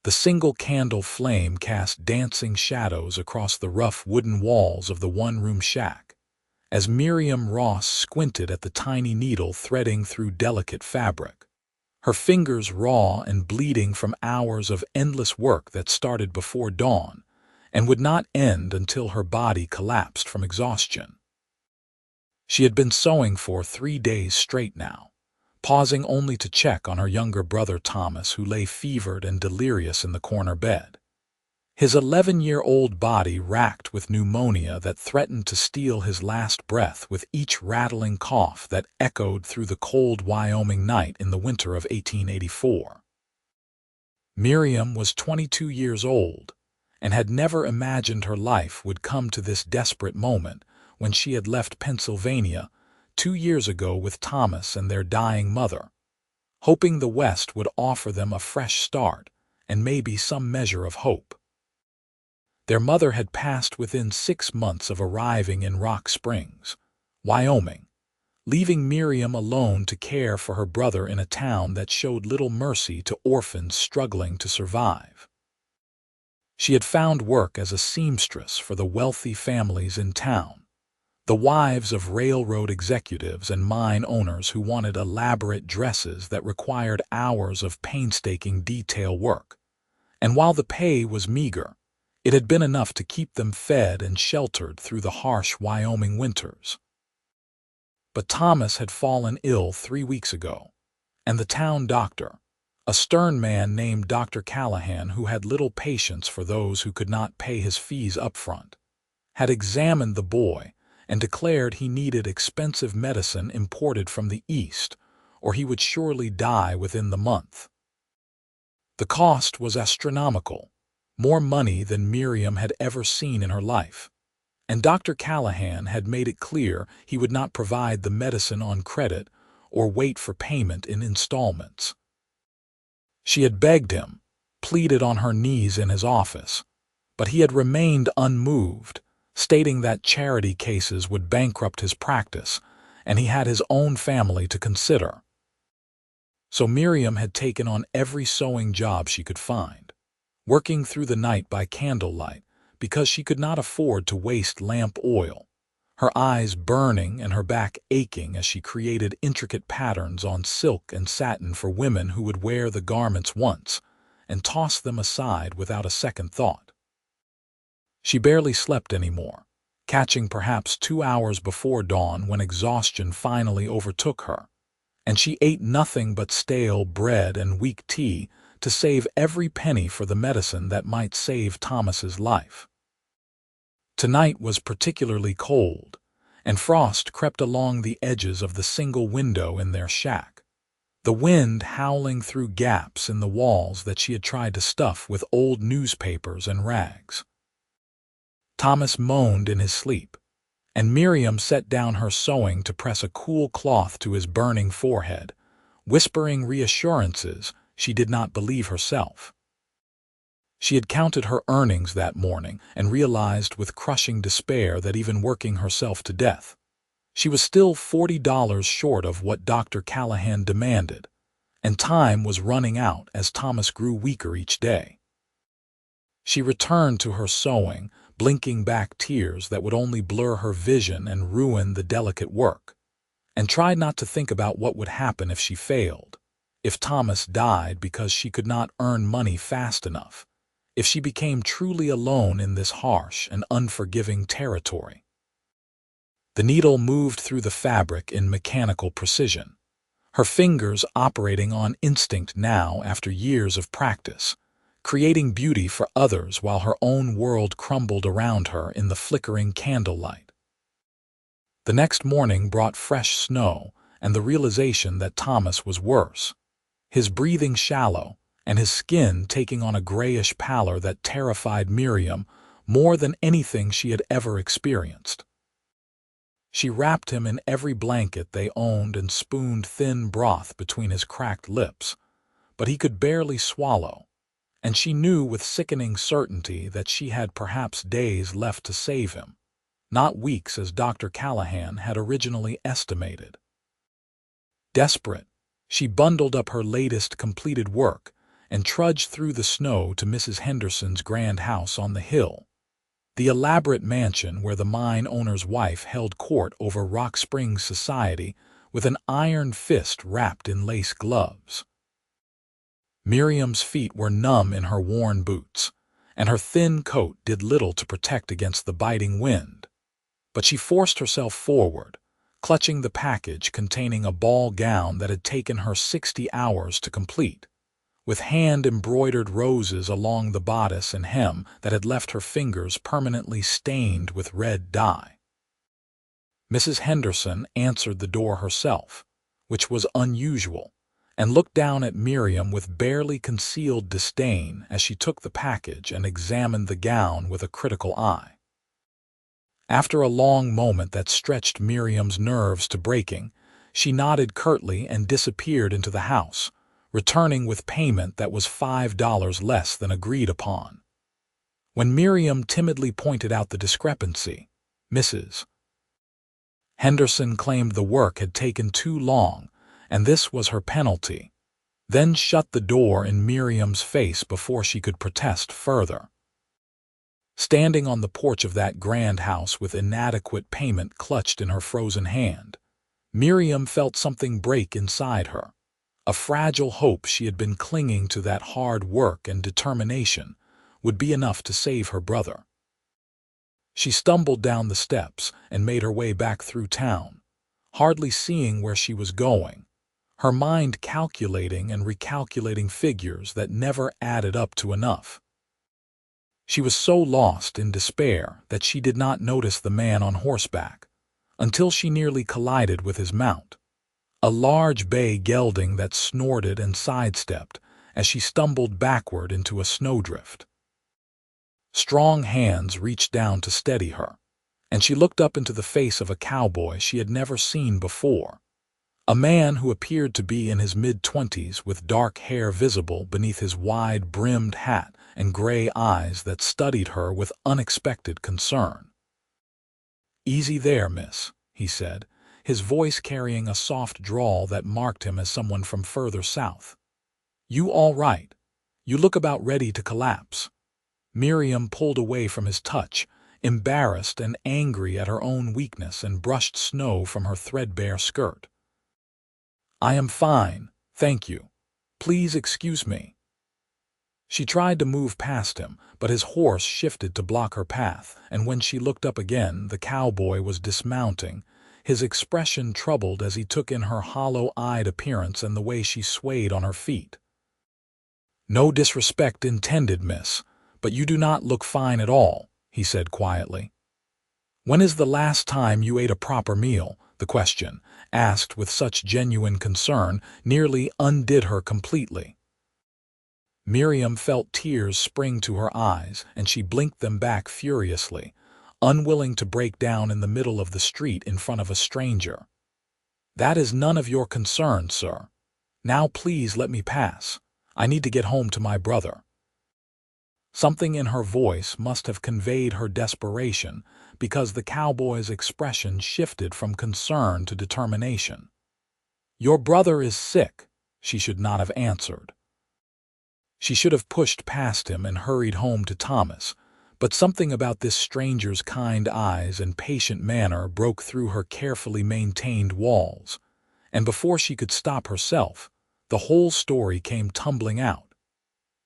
The single candle flame cast dancing shadows across the rough wooden walls of the one-room shack, as Miriam Ross squinted at the tiny needle threading through delicate fabric, her fingers raw and bleeding from hours of endless work that started before dawn and would not end until her body collapsed from exhaustion. She had been sewing for 3 days straight now, pausing only to check on her younger brother Thomas, who lay fevered and delirious in the corner bed. His 11-year-old body racked with pneumonia that threatened to steal his last breath with each rattling cough that echoed through the cold Wyoming night in the winter of 1884. Miriam was 22 years old and had never imagined her life would come to this desperate moment when she had left Pennsylvania 2 years ago with Thomas and their dying mother, hoping the West would offer them a fresh start and maybe some measure of hope. Their mother had passed within 6 months of arriving in Rock Springs, Wyoming, leaving Miriam alone to care for her brother in a town that showed little mercy to orphans struggling to survive. She had found work as a seamstress for the wealthy families in town, the wives of railroad executives and mine owners who wanted elaborate dresses that required hours of painstaking detail work. And while the pay was meager, it had been enough to keep them fed and sheltered through the harsh Wyoming winters. But Thomas had fallen ill 3 weeks ago, and the town doctor, a stern man named Dr. Callahan who had little patience for those who could not pay his fees up front, had examined the boy and declared he needed expensive medicine imported from the East, or he would surely die within the month. The cost was astronomical, more money than Miriam had ever seen in her life, and Dr. Callahan had made it clear he would not provide the medicine on credit or wait for payment in installments. She had begged him, pleaded on her knees in his office, but he had remained unmoved, stating that charity cases would bankrupt his practice and he had his own family to consider. So Miriam had taken on every sewing job she could find, working through the night by candlelight because she could not afford to waste lamp oil, her eyes burning and her back aching as she created intricate patterns on silk and satin for women who would wear the garments once and toss them aside without a second thought. She barely slept anymore, catching perhaps 2 hours before dawn when exhaustion finally overtook her, and she ate nothing but stale bread and weak tea to save every penny for the medicine that might save Thomas's life. Tonight was particularly cold, and frost crept along the edges of the single window in their shack, the wind howling through gaps in the walls that she had tried to stuff with old newspapers and rags. Thomas moaned in his sleep, and Miriam set down her sewing to press a cool cloth to his burning forehead, whispering reassurances she did not believe herself. She had counted her earnings that morning and realized with crushing despair that even working herself to death, she was still $40 short of what Dr. Callahan demanded, and time was running out as Thomas grew weaker each day. She returned to her sewing, blinking back tears that would only blur her vision and ruin the delicate work, and tried not to think about what would happen if she failed, if Thomas died because she could not earn money fast enough, if she became truly alone in this harsh and unforgiving territory. The needle moved through the fabric in mechanical precision, her fingers operating on instinct now after years of practice, creating beauty for others while her own world crumbled around her in the flickering candlelight. The next morning brought fresh snow and the realization that Thomas was worse, his breathing shallow and his skin taking on a grayish pallor that terrified Miriam more than anything she had ever experienced. She wrapped him in every blanket they owned and spooned thin broth between his cracked lips, but he could barely swallow, and she knew with sickening certainty that she had perhaps days left to save him, not weeks as Dr. Callahan had originally estimated. Desperate, she bundled up her latest completed work and trudged through the snow to Mrs. Henderson's grand house on the hill, the elaborate mansion where the mine owner's wife held court over Rock Springs society with an iron fist wrapped in lace gloves. Miriam's feet were numb in her worn boots, and her thin coat did little to protect against the biting wind. But she forced herself forward, clutching the package containing a ball gown that had taken her 60 hours to complete, with hand-embroidered roses along the bodice and hem that had left her fingers permanently stained with red dye. Mrs. Henderson answered the door herself, which was unusual, and looked down at Miriam with barely concealed disdain as she took the package and examined the gown with a critical eye. After a long moment that stretched Miriam's nerves to breaking, she nodded curtly and disappeared into the house, returning with payment that was $5 less than agreed upon. When Miriam timidly pointed out the discrepancy, Mrs. Henderson claimed the work had taken too long, and this was her penalty, then shut the door in Miriam's face before she could protest further. Standing on the porch of that grand house with inadequate payment clutched in her frozen hand, Miriam felt something break inside her, a fragile hope she had been clinging to that hard work and determination would be enough to save her brother. She stumbled down the steps and made her way back through town, hardly seeing where she was going, her mind calculating and recalculating figures that never added up to enough. She was so lost in despair that she did not notice the man on horseback until she nearly collided with his mount, a large bay gelding that snorted and sidestepped as she stumbled backward into a snowdrift. Strong hands reached down to steady her, and she looked up into the face of a cowboy she had never seen before, a man who appeared to be in his mid-20s with dark hair visible beneath his wide-brimmed hat and gray eyes that studied her with unexpected concern. "Easy there, miss," he said, his voice carrying a soft drawl that marked him as someone from further south. "You all right? You look about ready to collapse." Miriam pulled away from his touch, embarrassed and angry at her own weakness, and brushed snow from her threadbare skirt. "I am fine, thank you. Please excuse me." She tried to move past him, but his horse shifted to block her path, and when she looked up again, the cowboy was dismounting, his expression troubled as he took in her hollow-eyed appearance and the way she swayed on her feet. "No disrespect intended, miss, but you do not look fine at all," he said quietly. "When is the last time you ate a proper meal?" The question, asked with such genuine concern, nearly undid her completely. Miriam felt tears spring to her eyes, and she blinked them back furiously, unwilling to break down in the middle of the street in front of a stranger. "That is none of your concern, sir. Now please let me pass. I need to get home to my brother." Something in her voice must have conveyed her desperation, because the cowboy's expression shifted from concern to determination. "Your brother is sick," she should not have answered. She should have pushed past him and hurried home to Thomas, but something about this stranger's kind eyes and patient manner broke through her carefully maintained walls, and before she could stop herself, the whole story came tumbling out.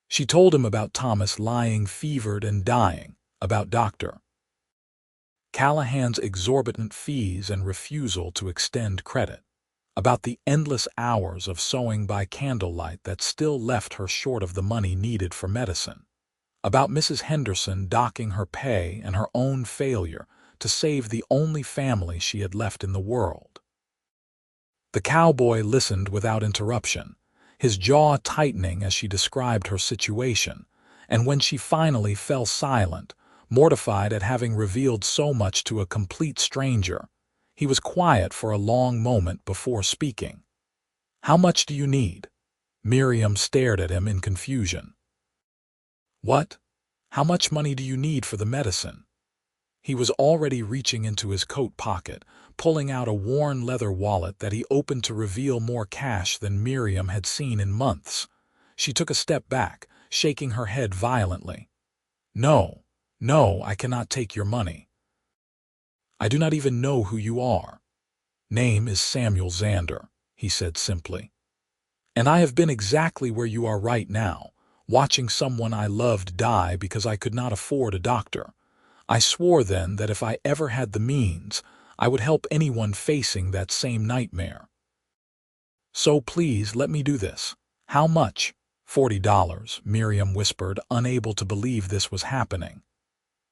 She told him about Thomas lying fevered and dying, about Dr. Callahan's exorbitant fees and refusal to extend credit, about the endless hours of sewing by candlelight that still left her short of the money needed for medicine, about Mrs. Henderson docking her pay and her own failure to save the only family she had left in the world. The cowboy listened without interruption, his jaw tightening as she described her situation, and when she finally fell silent, mortified at having revealed so much to a complete stranger, he was quiet for a long moment before speaking. "How much do you need?" Miriam stared at him in confusion. "What? How much money do you need for the medicine?" He was already reaching into his coat pocket, pulling out a worn leather wallet that he opened to reveal more cash than Miriam had seen in months. She took a step back, shaking her head violently. "No, no, I cannot take your money. I do not even know who you are." "Name is Samuel Zander," he said simply. "And I have been exactly where you are right now, watching someone I loved die because I could not afford a doctor. I swore then that if I ever had the means, I would help anyone facing that same nightmare. So please let me do this." "How much?" $40, Miriam whispered, unable to believe this was happening.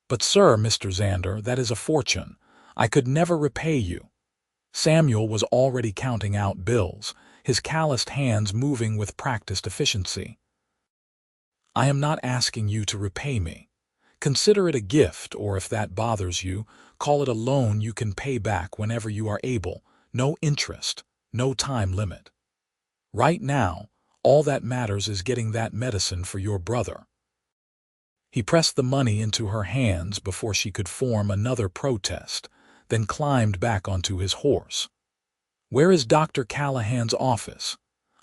"But sir, Mr. Zander, that is a fortune. I could never repay you." Samuel was already counting out bills, his calloused hands moving with practiced efficiency. "I am not asking you to repay me. Consider it a gift, or if that bothers you, call it a loan you can pay back whenever you are able. No interest, no time limit. Right now, all that matters is getting that medicine for your brother." He pressed the money into her hands before she could form another protest, then climbed back onto his horse. "Where is Dr. Callahan's office?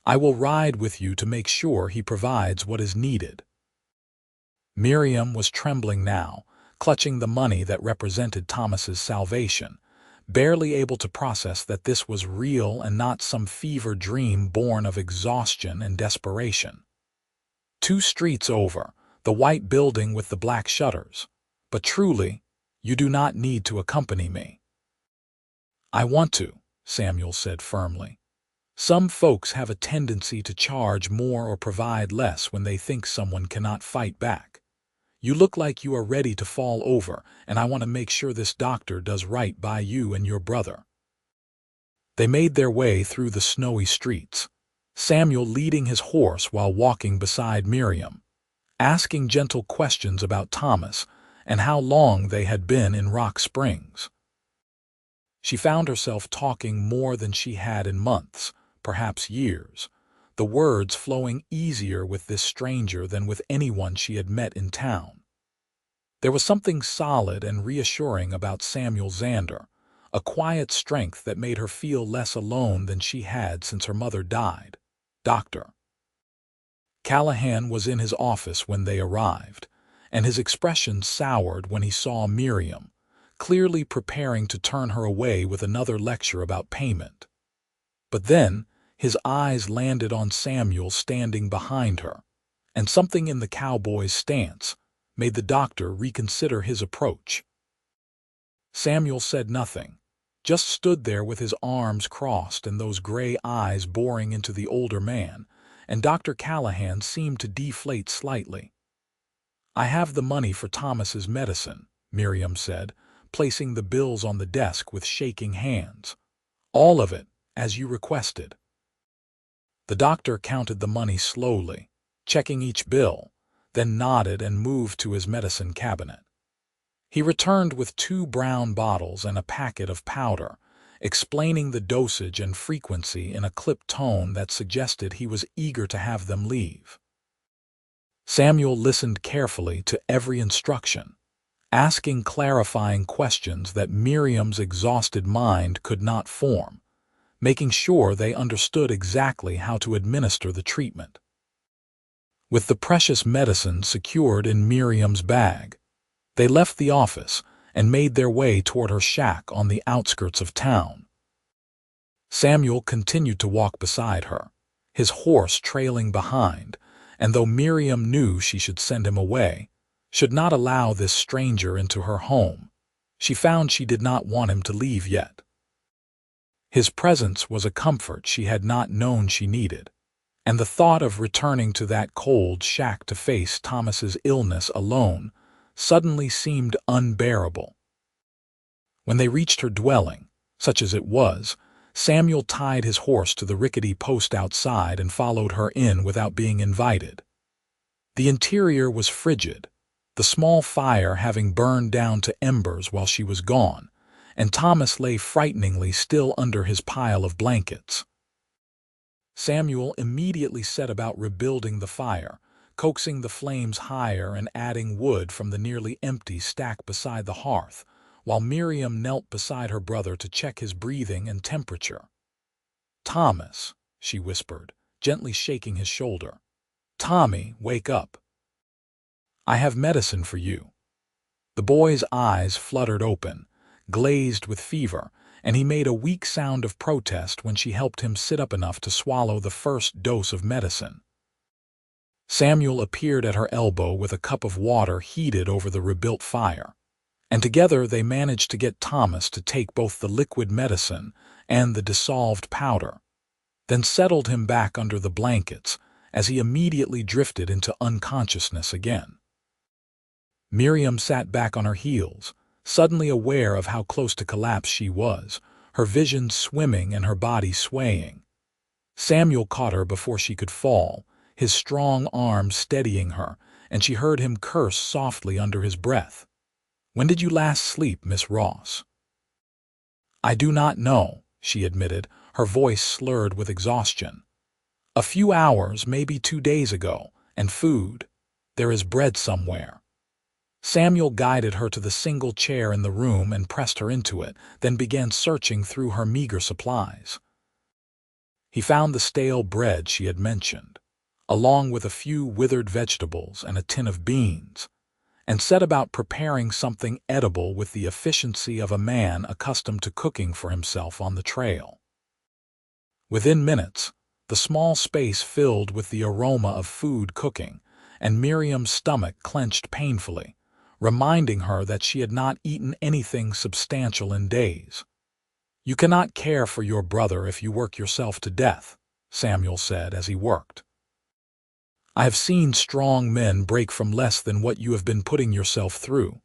I will ride with you to make sure he provides what is needed." Miriam was trembling now, clutching the money that represented Thomas's salvation, barely able to process that this was real and not some fever dream born of exhaustion and desperation. 2 streets over, the white building with the black shutters. "But truly, you do not need to accompany me." "I want to," Samuel said firmly. "Some folks have a tendency to charge more or provide less when they think someone cannot fight back. You look like you are ready to fall over, and I want to make sure this doctor does right by you and your brother." They made their way through the snowy streets, Samuel leading his horse while walking beside Miriam, asking gentle questions about Thomas and how long they had been in Rock Springs. She found herself talking more than she had in months, perhaps years, the words flowing easier with this stranger than with anyone she had met in town. There was something solid and reassuring about Samuel Zander, a quiet strength that made her feel less alone than she had since her mother died. Dr. Callahan was in his office when they arrived, and his expression soured when he saw Miriam, clearly preparing to turn her away with another lecture about payment. But then, his eyes landed on Samuel standing behind her, and something in the cowboy's stance made the doctor reconsider his approach. Samuel said nothing, just stood there with his arms crossed and those gray eyes boring into the older man, and Dr. Callahan seemed to deflate slightly. "I have the money for Thomas's medicine," Miriam said, placing the bills on the desk with shaking hands. "All of it, as you requested." The doctor counted the money slowly, checking each bill, then nodded and moved to his medicine cabinet. He returned with 2 brown bottles and a packet of powder, explaining the dosage and frequency in a clipped tone that suggested he was eager to have them leave. Samuel listened carefully to every instruction, asking clarifying questions that Miriam's exhausted mind could not form, making sure they understood exactly how to administer the treatment. With the precious medicine secured in Miriam's bag, they left the office and made their way toward her shack on the outskirts of town. Samuel continued to walk beside her, his horse trailing behind, and though Miriam knew she should send him away, should not allow this stranger into her home, she found she did not want him to leave yet. His presence was a comfort she had not known she needed, and the thought of returning to that cold shack to face Thomas's illness alone suddenly seemed unbearable. When they reached her dwelling, such as it was, Samuel tied his horse to the rickety post outside and followed her in without being invited. The interior was frigid, the small fire having burned down to embers while she was gone, and Thomas lay frighteningly still under his pile of blankets. Samuel immediately set about rebuilding the fire, coaxing the flames higher and adding wood from the nearly empty stack beside the hearth, while Miriam knelt beside her brother to check his breathing and temperature. "Thomas," she whispered, gently shaking his shoulder. "Tommy, wake up. I have medicine for you." The boy's eyes fluttered open, glazed with fever, and he made a weak sound of protest when she helped him sit up enough to swallow the first dose of medicine. Samuel appeared at her elbow with a cup of water heated over the rebuilt fire, and together they managed to get Thomas to take both the liquid medicine and the dissolved powder, then settled him back under the blankets as he immediately drifted into unconsciousness again. Miriam sat back on her heels, suddenly aware of how close to collapse she was, her vision swimming and her body swaying. Samuel caught her before she could fall, his strong arm steadying her, and she heard him curse softly under his breath. "When did you last sleep, Miss Ross?" "I do not know," she admitted, her voice slurred with exhaustion. "A few hours, maybe 2 days ago, and food. There is bread somewhere." Samuel guided her to the single chair in the room and pressed her into it, then began searching through her meager supplies. He found the stale bread she had mentioned, along with a few withered vegetables and a tin of beans, and set about preparing something edible with the efficiency of a man accustomed to cooking for himself on the trail. Within minutes, the small space filled with the aroma of food cooking, and Miriam's stomach clenched painfully, reminding her that she had not eaten anything substantial in days. "You cannot care for your brother if you work yourself to death," Samuel said as he worked. "I have seen strong men break from less than what you have been putting yourself through."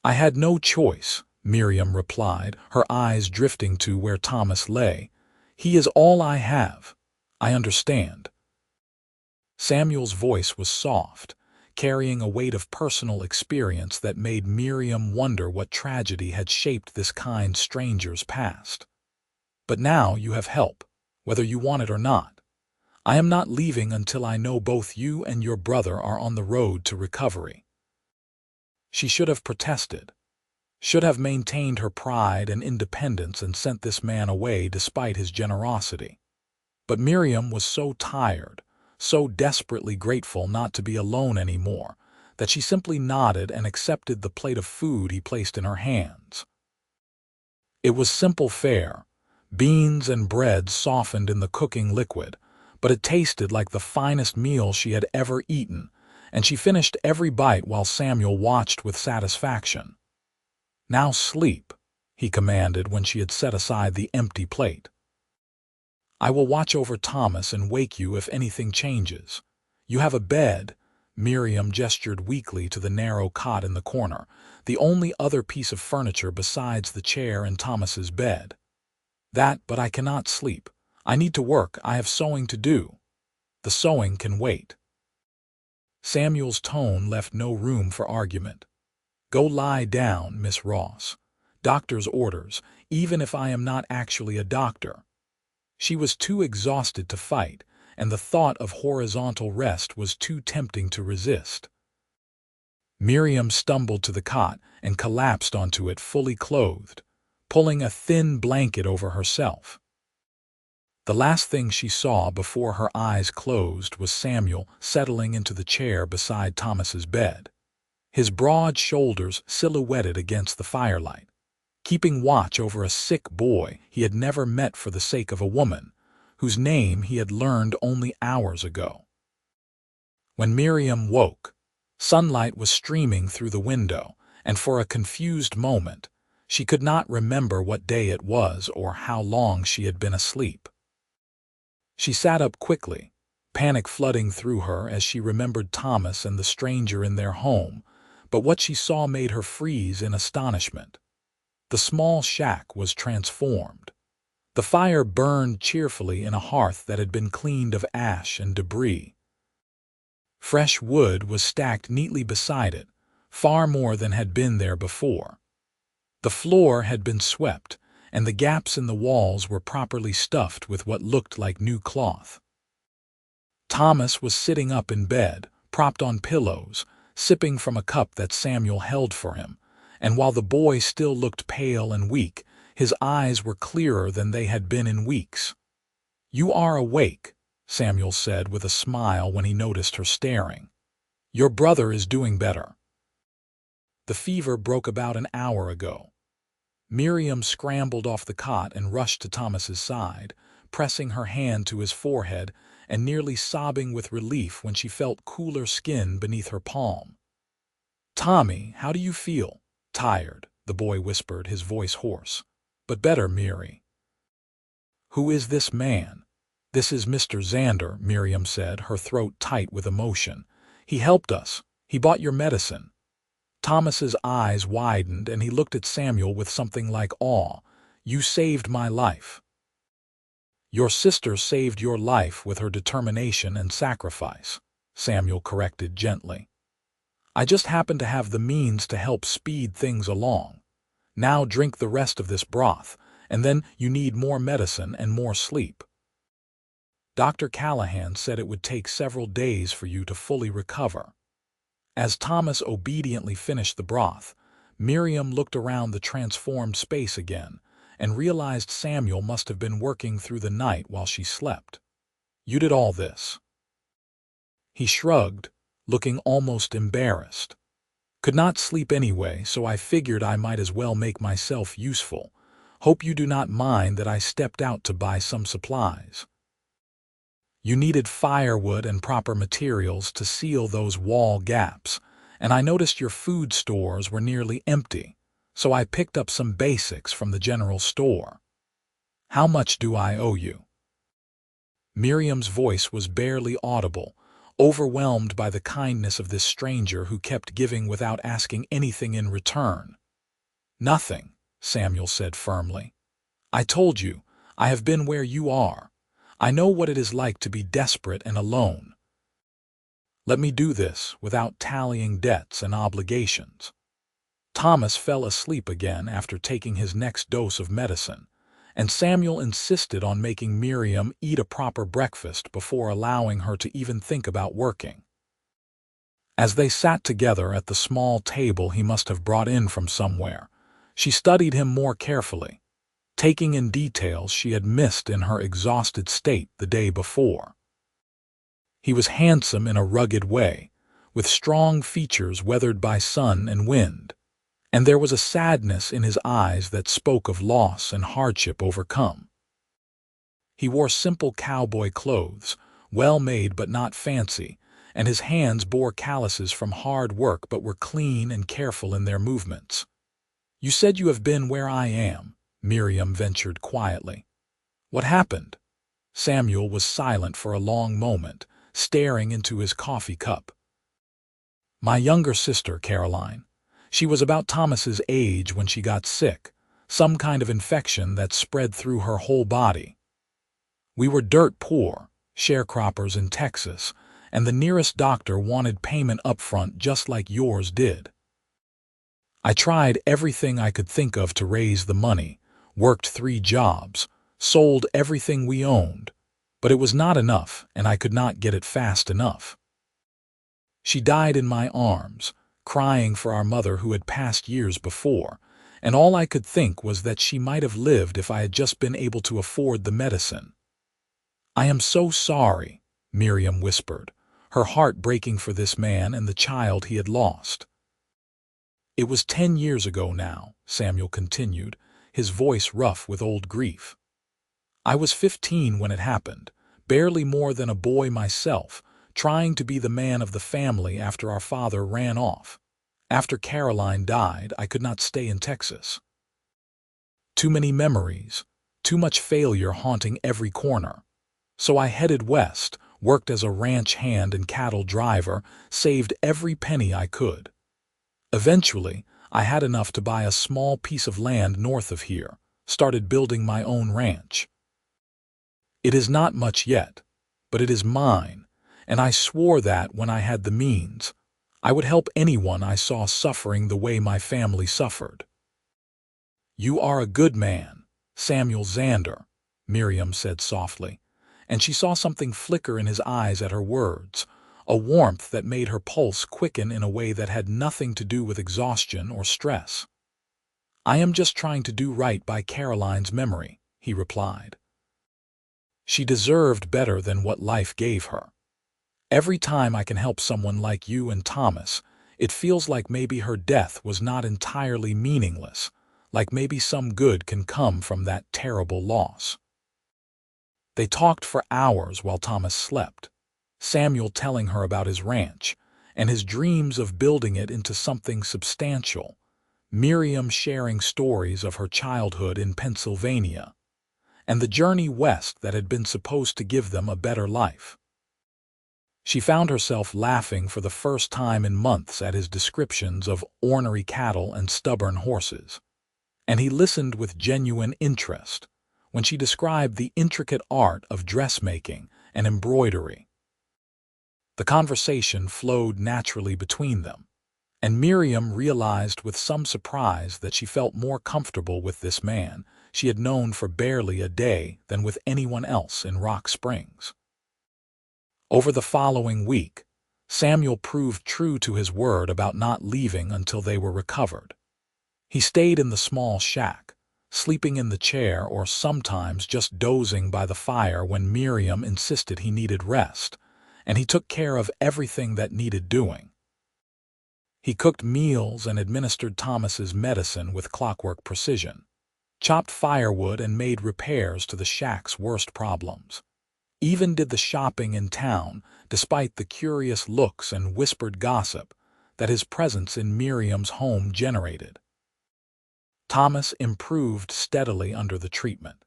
"I had no choice," Miriam replied, her eyes drifting to where Thomas lay. "He is all I have. I understand." Samuel's voice was soft, carrying a weight of personal experience that made Miriam wonder what tragedy had shaped this kind stranger's past. "But now you have help, whether you want it or not. I am not leaving until I know both you and your brother are on the road to recovery." She should have protested, should have maintained her pride and independence and sent this man away despite his generosity. But Miriam was so tired, so desperately grateful not to be alone anymore, that she simply nodded and accepted the plate of food he placed in her hands. It was simple fare, beans and bread softened in the cooking liquid, but it tasted like the finest meal she had ever eaten, and she finished every bite while Samuel watched with satisfaction. "Now sleep," he commanded when she had set aside the empty plate. "I will watch over Thomas and wake you if anything changes. You have a bed." Miriam gestured weakly to the narrow cot in the corner, the only other piece of furniture besides the chair and Thomas's bed. "That, but I cannot sleep. I need to work. I have sewing to do." "The sewing can wait." Samuel's tone left no room for argument. "Go lie down, Miss Ross. Doctor's orders, even if I am not actually a doctor." She was too exhausted to fight, and the thought of horizontal rest was too tempting to resist. Miriam stumbled to the cot and collapsed onto it fully clothed, pulling a thin blanket over herself. The last thing she saw before her eyes closed was Samuel settling into the chair beside Thomas's bed, his broad shoulders silhouetted against the firelight, keeping watch over a sick boy he had never met for the sake of a woman, whose name he had learned only hours ago. When Miriam woke, sunlight was streaming through the window, and for a confused moment, she could not remember what day it was or how long she had been asleep. She sat up quickly, panic flooding through her as she remembered Thomas and the stranger in their home, but what she saw made her freeze in astonishment. The small shack was transformed. The fire burned cheerfully in a hearth that had been cleaned of ash and debris. Fresh wood was stacked neatly beside it, far more than had been there before. The floor had been swept, and the gaps in the walls were properly stuffed with what looked like new cloth. Thomas was sitting up in bed, propped on pillows, sipping from a cup that Samuel held for him, and while the boy still looked pale and weak, his eyes were clearer than they had been in weeks. "You are awake," Samuel said with a smile when he noticed her staring. "Your brother is doing better. The fever broke about an hour ago." Miriam scrambled off the cot and rushed to Thomas's side, pressing her hand to his forehead and nearly sobbing with relief when she felt cooler skin beneath her palm. "Tommy, how do you feel?" "Tired," the boy whispered, his voice hoarse. "But better, Miri." "Who is this man?" "This is Mr. Xander," Miriam said, her throat tight with emotion. "He helped us. He bought your medicine." Thomas's eyes widened and he looked at Samuel with something like awe. "You saved my life." "Your sister saved your life with her determination and sacrifice," Samuel corrected gently. "I just happen to have the means to help speed things along. Now drink the rest of this broth, and then you need more medicine and more sleep. Dr. Callahan said it would take several days for you to fully recover." As Thomas obediently finished the broth, Miriam looked around the transformed space again and realized Samuel must have been working through the night while she slept. "You did all this?" He shrugged, looking almost embarrassed. "Could not sleep anyway, so I figured I might as well make myself useful. Hope you do not mind that I stepped out to buy some supplies." "You needed firewood and proper materials to seal those wall gaps, and I noticed your food stores were nearly empty, so I picked up some basics from the general store. How much do I owe you?" Miriam's voice was barely audible, overwhelmed by the kindness of this stranger who kept giving without asking anything in return. "Nothing," Samuel said firmly. "I told you, I have been where you are. I know what it is like to be desperate and alone. Let me do this without tallying debts and obligations." Thomas fell asleep again after taking his next dose of medicine, and Samuel insisted on making Miriam eat a proper breakfast before allowing her to even think about working. As they sat together at the small table he must have brought in from somewhere, she studied him more carefully, taking in details she had missed in her exhausted state the day before. He was handsome in a rugged way, with strong features weathered by sun and wind, and there was a sadness in his eyes that spoke of loss and hardship overcome. He wore simple cowboy clothes, well made but not fancy, and his hands bore calluses from hard work but were clean and careful in their movements. "You said you have been where I am," Miriam ventured quietly. "What happened?" Samuel was silent for a long moment, staring into his coffee cup. "My younger sister, Caroline. She was about Thomas's age when she got sick, some kind of infection that spread through her whole body. We were dirt poor, sharecroppers in Texas, and the nearest doctor wanted payment up front just like yours did. I tried everything I could think of to raise the money, worked 3 jobs, sold everything we owned, but it was not enough and I could not get it fast enough. She died in my arms, crying for our mother who had passed years before, and all I could think was that she might have lived if I had just been able to afford the medicine." "I am so sorry," Miriam whispered, her heart breaking for this man and the child he had lost. "It was 10 years ago now," Samuel continued, his voice rough with old grief. "I was 15 when it happened, barely more than a boy myself, trying to be the man of the family after our father ran off. After Caroline died, I could not stay in Texas. Too many memories, too much failure haunting every corner. So I headed west, worked as a ranch hand and cattle driver, saved every penny I could. Eventually, I had enough to buy a small piece of land north of here, started building my own ranch. It is not much yet, but it is mine, and I swore that when I had the means, I would help anyone I saw suffering the way my family suffered." "You are a good man, Samuel Xander," Miriam said softly, and she saw something flicker in his eyes at her words, a warmth that made her pulse quicken in a way that had nothing to do with exhaustion or stress. "I am just trying to do right by Caroline's memory," he replied. She deserved better than what life gave her. Every time I can help someone like you and Thomas, it feels like maybe her death was not entirely meaningless, like maybe some good can come from that terrible loss. They talked for hours while Thomas slept, Samuel telling her about his ranch and his dreams of building it into something substantial, Miriam sharing stories of her childhood in Pennsylvania, and the journey west that had been supposed to give them a better life. She found herself laughing for the first time in months at his descriptions of ornery cattle and stubborn horses, and he listened with genuine interest when she described the intricate art of dressmaking and embroidery. The conversation flowed naturally between them, and Miriam realized with some surprise that she felt more comfortable with this man she had known for barely a day than with anyone else in Rock Springs. Over the following week, Samuel proved true to his word about not leaving until they were recovered. He stayed in the small shack, sleeping in the chair or sometimes just dozing by the fire when Miriam insisted he needed rest, and he took care of everything that needed doing. He cooked meals and administered Thomas's medicine with clockwork precision, chopped firewood and made repairs to the shack's worst problems. Even did the shopping in town, despite the curious looks and whispered gossip that his presence in Miriam's home generated. Thomas improved steadily under the treatment,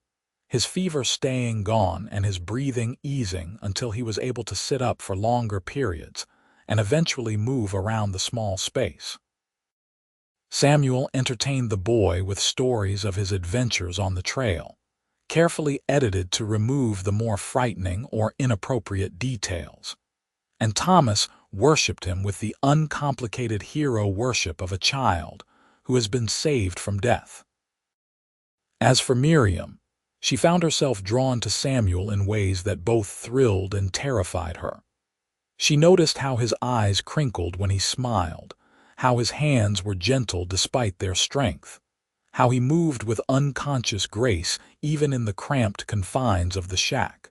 his fever staying gone and his breathing easing until he was able to sit up for longer periods and eventually move around the small space. Samuel entertained the boy with stories of his adventures on the trail, carefully edited to remove the more frightening or inappropriate details, and Thomas worshipped him with the uncomplicated hero worship of a child who has been saved from death. As for Miriam, she found herself drawn to Samuel in ways that both thrilled and terrified her. She noticed how his eyes crinkled when he smiled, how his hands were gentle despite their strength, how he moved with unconscious grace even in the cramped confines of the shack.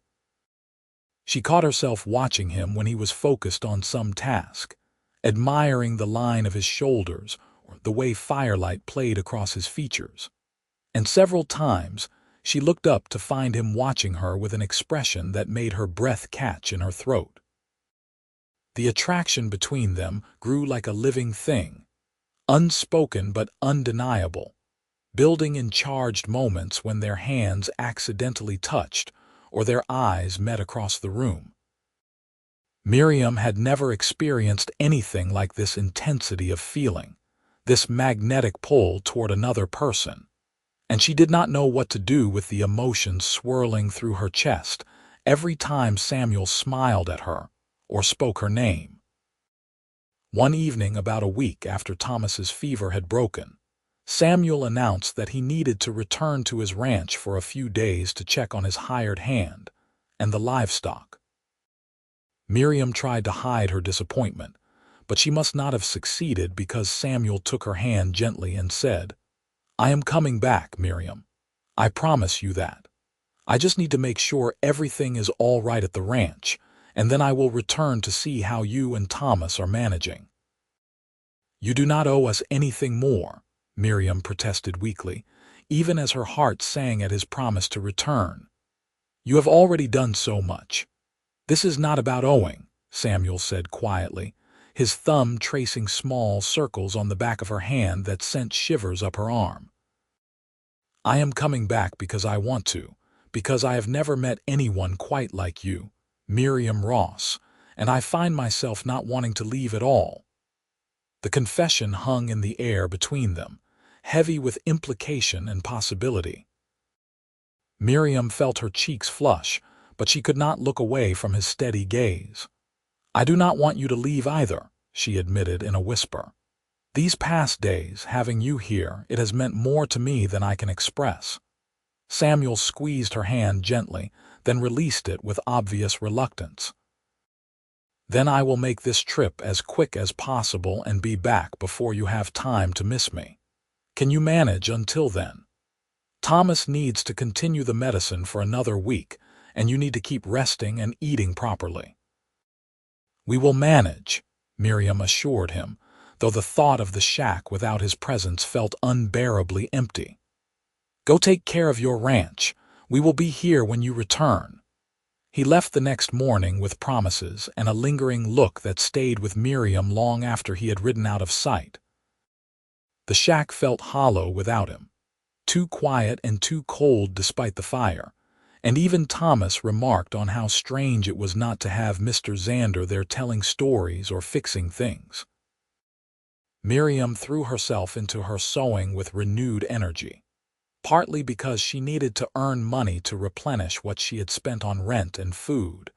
She caught herself watching him when he was focused on some task, admiring the line of his shoulders or the way firelight played across his features. And several times she looked up to find him watching her with an expression that made her breath catch in her throat. The attraction between them grew like a living thing, unspoken but undeniable, building in charged moments when their hands accidentally touched or their eyes met across the room. Miriam had never experienced anything like this intensity of feeling, this magnetic pull toward another person, and she did not know what to do with the emotions swirling through her chest every time Samuel smiled at her or spoke her name. One evening about a week after Thomas's fever had broken, Samuel announced that he needed to return to his ranch for a few days to check on his hired hand and the livestock. Miriam tried to hide her disappointment, but she must not have succeeded because Samuel took her hand gently and said, "I am coming back, Miriam. I promise you that. I just need to make sure everything is all right at the ranch, and then I will return to see how you and Thomas are managing." "You do not owe us anything more," Miriam protested weakly, even as her heart sang at his promise to return. "You have already done so much." "This is not about owing," Samuel said quietly, his thumb tracing small circles on the back of her hand that sent shivers up her arm. "I am coming back because I want to, because I have never met anyone quite like you, Miriam Ross, and I find myself not wanting to leave at all." The confession hung in the air between them, heavy with implication and possibility. Miriam felt her cheeks flush, but she could not look away from his steady gaze. "I do not want you to leave either," she admitted in a whisper. "These past days, having you here, it has meant more to me than I can express." Samuel squeezed her hand gently, then released it with obvious reluctance. "Then I will make this trip as quick as possible and be back before you have time to miss me. Can you manage until then? Thomas needs to continue the medicine for another week, and you need to keep resting and eating properly." "We will manage," Miriam assured him, though the thought of the shack without his presence felt unbearably empty. "Go take care of your ranch. We will be here when you return." He left the next morning with promises and a lingering look that stayed with Miriam long after he had ridden out of sight. The shack felt hollow without him, too quiet and too cold despite the fire, and even Thomas remarked on how strange it was not to have Mr. Xander there telling stories or fixing things. Miriam threw herself into her sewing with renewed energy, partly because she needed to earn money to replenish what she had spent on rent and food,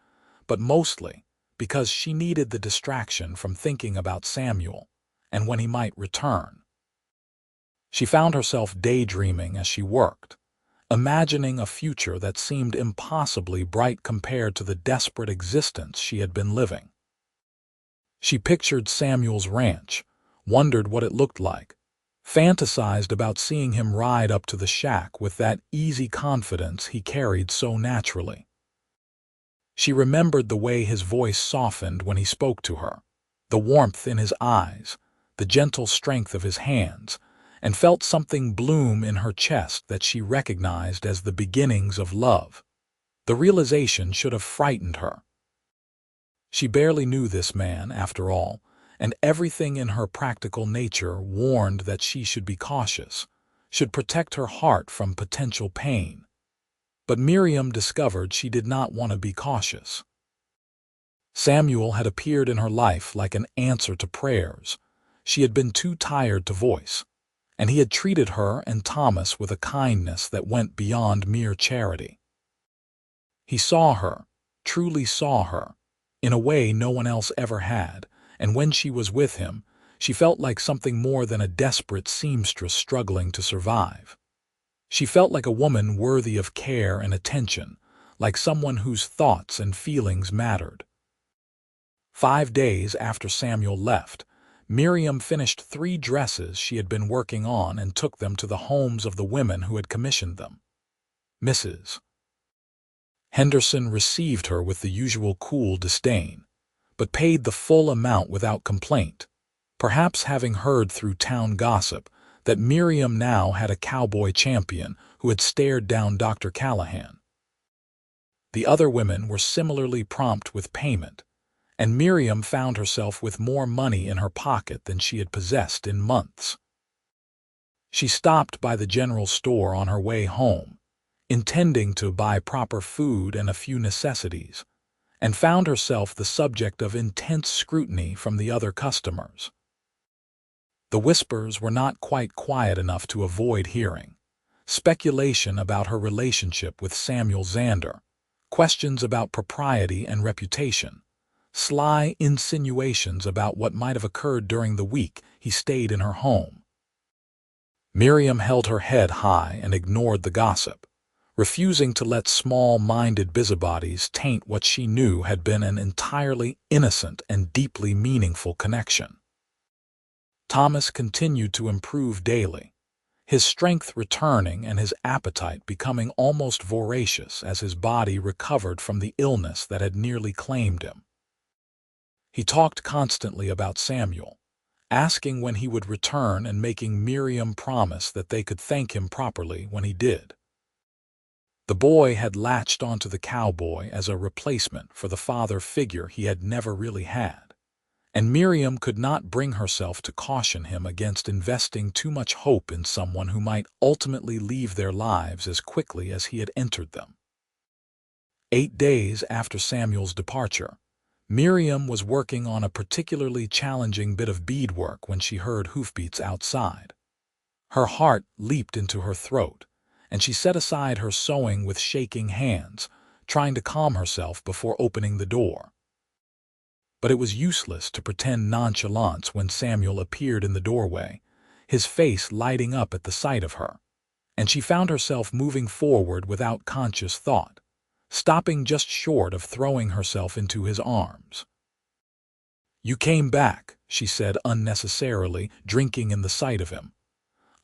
but mostly because she needed the distraction from thinking about Samuel and when he might return. She found herself daydreaming as she worked, imagining a future that seemed impossibly bright compared to the desperate existence she had been living. She pictured Samuel's ranch, wondered what it looked like, fantasized about seeing him ride up to the shack with that easy confidence he carried so naturally. She remembered the way his voice softened when he spoke to her, the warmth in his eyes, the gentle strength of his hands, and felt something bloom in her chest that she recognized as the beginnings of love. The realization should have frightened her. She barely knew this man, after all, and everything in her practical nature warned that she should be cautious, should protect her heart from potential pain. But Miriam discovered she did not want to be cautious. Samuel had appeared in her life like an answer to prayers she had been too tired to voice, and he had treated her and Thomas with a kindness that went beyond mere charity. He saw her, truly saw her, in a way no one else ever had, and when she was with him, she felt like something more than a desperate seamstress struggling to survive. She felt like a woman worthy of care and attention, like someone whose thoughts and feelings mattered. 5 days after Samuel left, Miriam finished 3 dresses she had been working on and took them to the homes of the women who had commissioned them. Mrs. Henderson received her with the usual cool disdain, but paid the full amount without complaint, perhaps having heard through town gossip that Miriam now had a cowboy champion who had stared down Dr. Callahan. The other women were similarly prompt with payment, and Miriam found herself with more money in her pocket than she had possessed in months. She stopped by the general store on her way home, intending to buy proper food and a few necessities, and found herself the subject of intense scrutiny from the other customers. The whispers were not quite quiet enough to avoid hearing. Speculation about her relationship with Samuel Xander, questions about propriety and reputation, sly insinuations about what might have occurred during the week he stayed in her home. Miriam held her head high and ignored the gossip, refusing to let small-minded busybodies taint what she knew had been an entirely innocent and deeply meaningful connection. Thomas continued to improve daily, his strength returning and his appetite becoming almost voracious as his body recovered from the illness that had nearly claimed him. He talked constantly about Samuel, asking when he would return and making Miriam promise that they could thank him properly when he did. The boy had latched onto the cowboy as a replacement for the father figure he had never really had, and Miriam could not bring herself to caution him against investing too much hope in someone who might ultimately leave their lives as quickly as he had entered them. 8 days after Samuel's departure, Miriam was working on a particularly challenging bit of beadwork when she heard hoofbeats outside. Her heart leaped into her throat, and she set aside her sewing with shaking hands, trying to calm herself before opening the door. But it was useless to pretend nonchalance when Samuel appeared in the doorway, his face lighting up at the sight of her, and she found herself moving forward without conscious thought, stopping just short of throwing herself into his arms. "You came back," she said unnecessarily, drinking in the sight of him.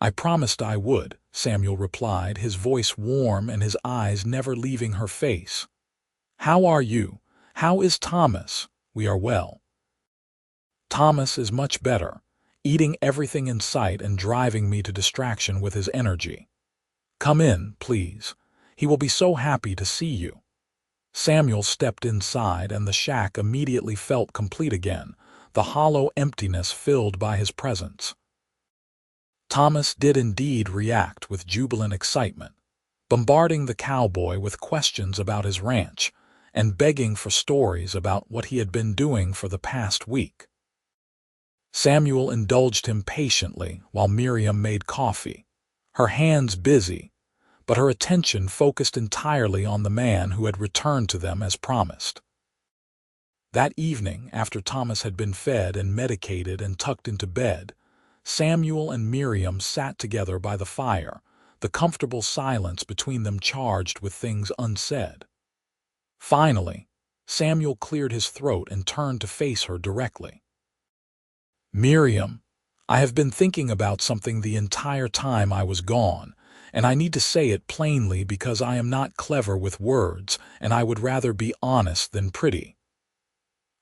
"I promised I would," Samuel replied, his voice warm and his eyes never leaving her face. How are you? How is Thomas? We are well. Thomas is much better, eating everything in sight and driving me to distraction with his energy. Come in, please. He will be so happy to see you. Samuel stepped inside, and the shack immediately felt complete again, the hollow emptiness filled by his presence. Thomas did indeed react with jubilant excitement, bombarding the cowboy with questions about his ranch and begging for stories about what he had been doing for the past week. Samuel indulged him patiently while Miriam made coffee, her hands busy, but her attention focused entirely on the man who had returned to them as promised. That evening, after Thomas had been fed and medicated and tucked into bed, Samuel and Miriam sat together by the fire, the comfortable silence between them charged with things unsaid. Finally, Samuel cleared his throat and turned to face her directly. "Miriam, I have been thinking about something the entire time I was gone, and I need to say it plainly because I am not clever with words, and I would rather be honest than pretty."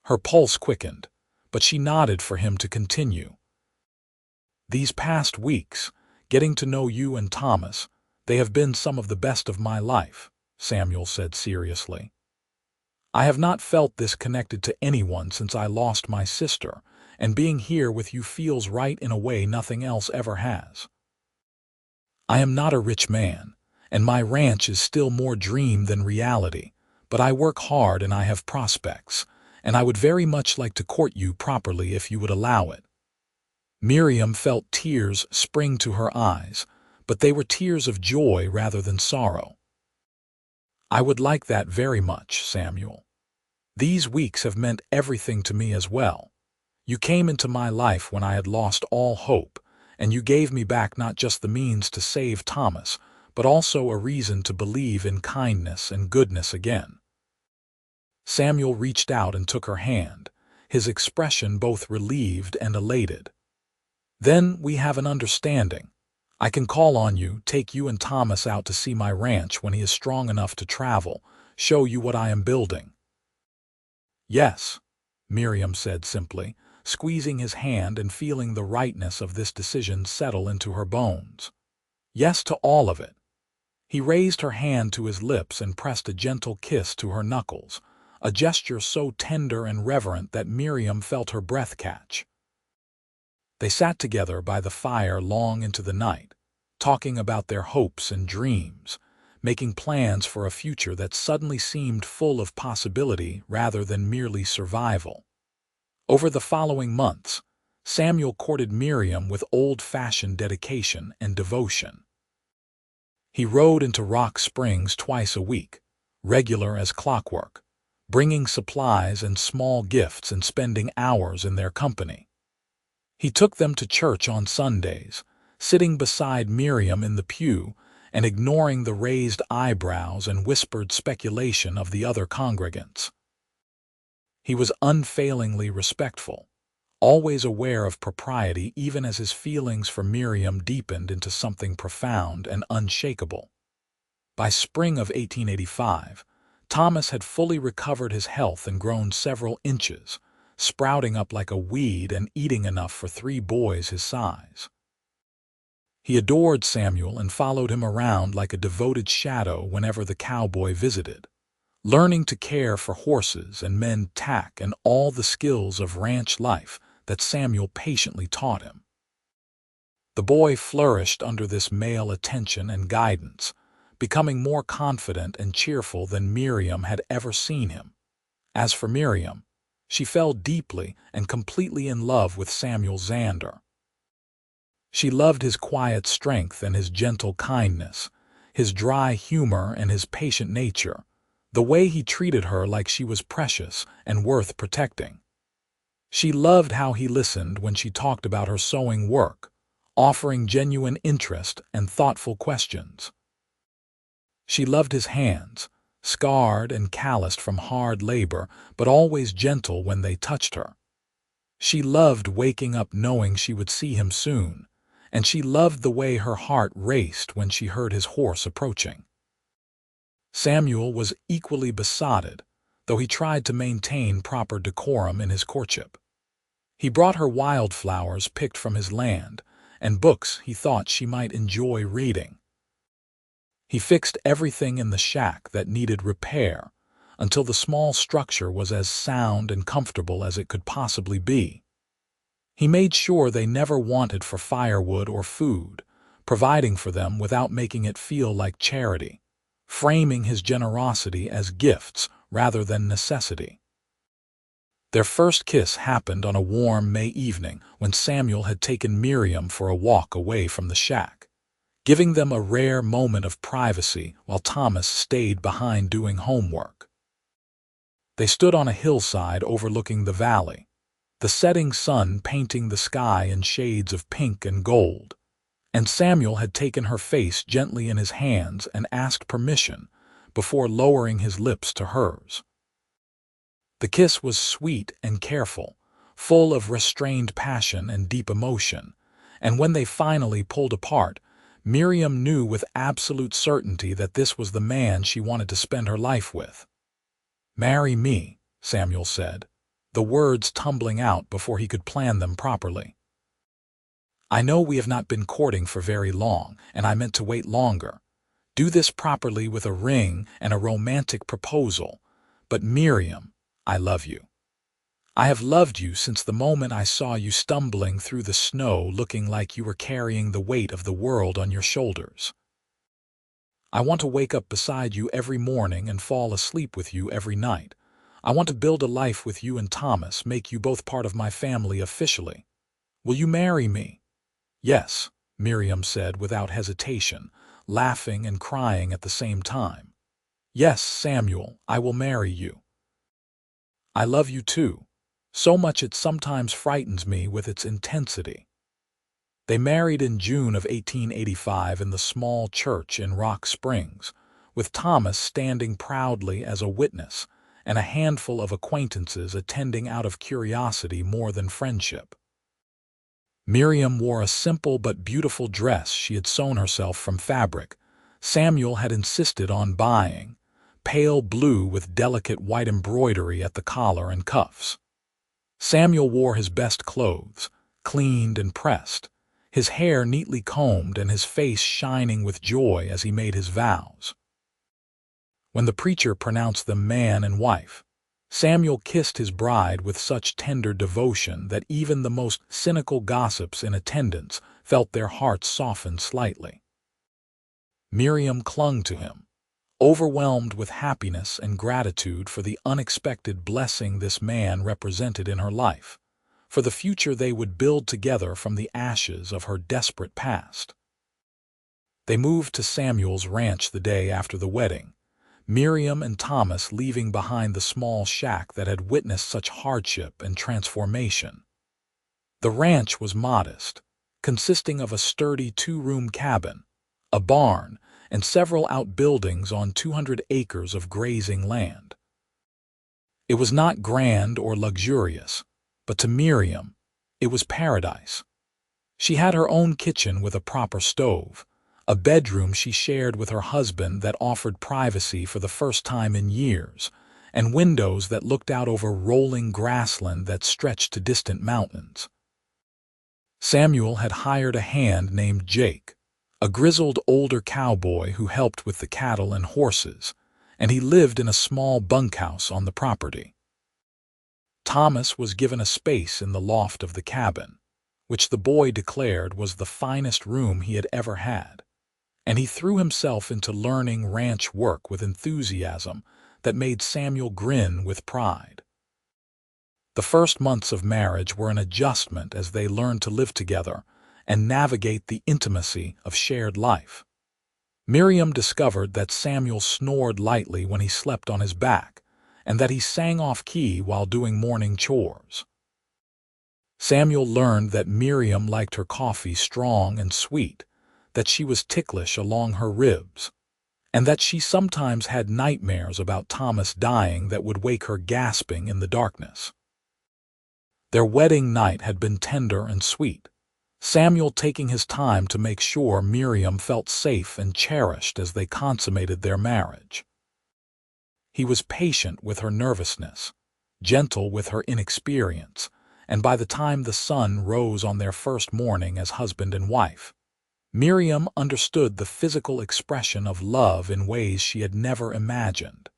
Her pulse quickened, but she nodded for him to continue. "These past weeks, getting to know you and Thomas, they have been some of the best of my life," Samuel said seriously. "I have not felt this connected to anyone since I lost my sister, and being here with you feels right in a way nothing else ever has. I am not a rich man, and my ranch is still more dream than reality, but I work hard and I have prospects, and I would very much like to court you properly if you would allow it." Miriam felt tears spring to her eyes, but they were tears of joy rather than sorrow. "I would like that very much, Samuel. These weeks have meant everything to me as well. You came into my life when I had lost all hope, and you gave me back not just the means to save Thomas, but also a reason to believe in kindness and goodness again." Samuel reached out and took her hand, his expression both relieved and elated. "Then we have an understanding. I can call on you, take you and Thomas out to see my ranch when he is strong enough to travel, show you what I am building." "Yes," Miriam said simply, squeezing his hand and feeling the rightness of this decision settle into her bones. "Yes to all of it." He raised her hand to his lips and pressed a gentle kiss to her knuckles, a gesture so tender and reverent that Miriam felt her breath catch. They sat together by the fire long into the night, talking about their hopes and dreams, making plans for a future that suddenly seemed full of possibility rather than merely survival. Over the following months, Samuel courted Miriam with old-fashioned dedication and devotion. He rode into Rock Springs twice a week, regular as clockwork, bringing supplies and small gifts and spending hours in their company. He took them to church on Sundays, sitting beside Miriam in the pew and ignoring the raised eyebrows and whispered speculation of the other congregants. He was unfailingly respectful, always aware of propriety even as his feelings for Miriam deepened into something profound and unshakable. By spring of 1885, Thomas had fully recovered his health and grown several inches, sprouting up like a weed and eating enough for 3 boys his size. He adored Samuel and followed him around like a devoted shadow whenever the cowboy visited, learning to care for horses and mend tack and all the skills of ranch life that Samuel patiently taught him. The boy flourished under this male attention and guidance, becoming more confident and cheerful than Miriam had ever seen him. As for Miriam, she fell deeply and completely in love with Samuel Zander. She loved his quiet strength and his gentle kindness, his dry humor and his patient nature, the way he treated her like she was precious and worth protecting. She loved how he listened when she talked about her sewing work, offering genuine interest and thoughtful questions. She loved his hands, scarred and calloused from hard labor, but always gentle when they touched her. She loved waking up knowing she would see him soon, and she loved the way her heart raced when she heard his horse approaching. Samuel was equally besotted, though he tried to maintain proper decorum in his courtship. He brought her wildflowers picked from his land and books he thought she might enjoy reading. He fixed everything in the shack that needed repair until the small structure was as sound and comfortable as it could possibly be. He made sure they never wanted for firewood or food, providing for them without making it feel like charity, framing his generosity as gifts rather than necessity. Their first kiss happened on a warm May evening when Samuel had taken Miriam for a walk away from the shack, giving them a rare moment of privacy while Thomas stayed behind doing homework. They stood on a hillside overlooking the valley, the setting sun painting the sky in shades of pink and gold, and Samuel had taken her face gently in his hands and asked permission before lowering his lips to hers. The kiss was sweet and careful, full of restrained passion and deep emotion, and when they finally pulled apart, Miriam knew with absolute certainty that this was the man she wanted to spend her life with. "Marry me," Samuel said, the words tumbling out before he could plan them properly. "I know we have not been courting for very long, and I meant to wait longer. Do this properly with a ring and a romantic proposal. But Miriam, I love you. I have loved you since the moment I saw you stumbling through the snow looking like you were carrying the weight of the world on your shoulders. I want to wake up beside you every morning and fall asleep with you every night. I want to build a life with you and Thomas, make you both part of my family officially. Will you marry me?" "Yes," Miriam said without hesitation, laughing and crying at the same time. "Yes, Samuel, I will marry you. I love you too, so much it sometimes frightens me with its intensity." They married in June of 1885 in the small church in Rock Springs, with Thomas standing proudly as a witness and a handful of acquaintances attending out of curiosity more than friendship. Miriam wore a simple but beautiful dress she had sewn herself from fabric Samuel had insisted on buying, pale blue with delicate white embroidery at the collar and cuffs. Samuel wore his best clothes, cleaned and pressed, his hair neatly combed and his face shining with joy as he made his vows. When the preacher pronounced them man and wife, Samuel kissed his bride with such tender devotion that even the most cynical gossips in attendance felt their hearts soften slightly. Miriam clung to him, overwhelmed with happiness and gratitude for the unexpected blessing this man represented in her life, for the future they would build together from the ashes of her desperate past. They moved to Samuel's ranch the day after the wedding, Miriam and Thomas leaving behind the small shack that had witnessed such hardship and transformation. The ranch was modest, consisting of a sturdy two-room cabin, a barn, and several outbuildings on 200 acres of grazing land. It was not grand or luxurious, but to Miriam, it was paradise. She had her own kitchen with a proper stove, a bedroom she shared with her husband that offered privacy for the first time in years, and windows that looked out over rolling grassland that stretched to distant mountains. Samuel had hired a hand named Jake, a grizzled older cowboy who helped with the cattle and horses, and he lived in a small bunkhouse on the property. Thomas was given a space in the loft of the cabin, which the boy declared was the finest room he had ever had, and he threw himself into learning ranch work with enthusiasm that made Samuel grin with pride. The first months of marriage were an adjustment as they learned to live together and navigate the intimacy of shared life. Miriam discovered that Samuel snored lightly when he slept on his back, and that he sang off-key while doing morning chores. Samuel learned that Miriam liked her coffee strong and sweet, that she was ticklish along her ribs, and that she sometimes had nightmares about Thomas dying that would wake her gasping in the darkness. Their wedding night had been tender and sweet, Samuel taking his time to make sure Miriam felt safe and cherished as they consummated their marriage. He was patient with her nervousness, gentle with her inexperience, and by the time the sun rose on their first morning as husband and wife, Miriam understood the physical expression of love in ways she had never imagined.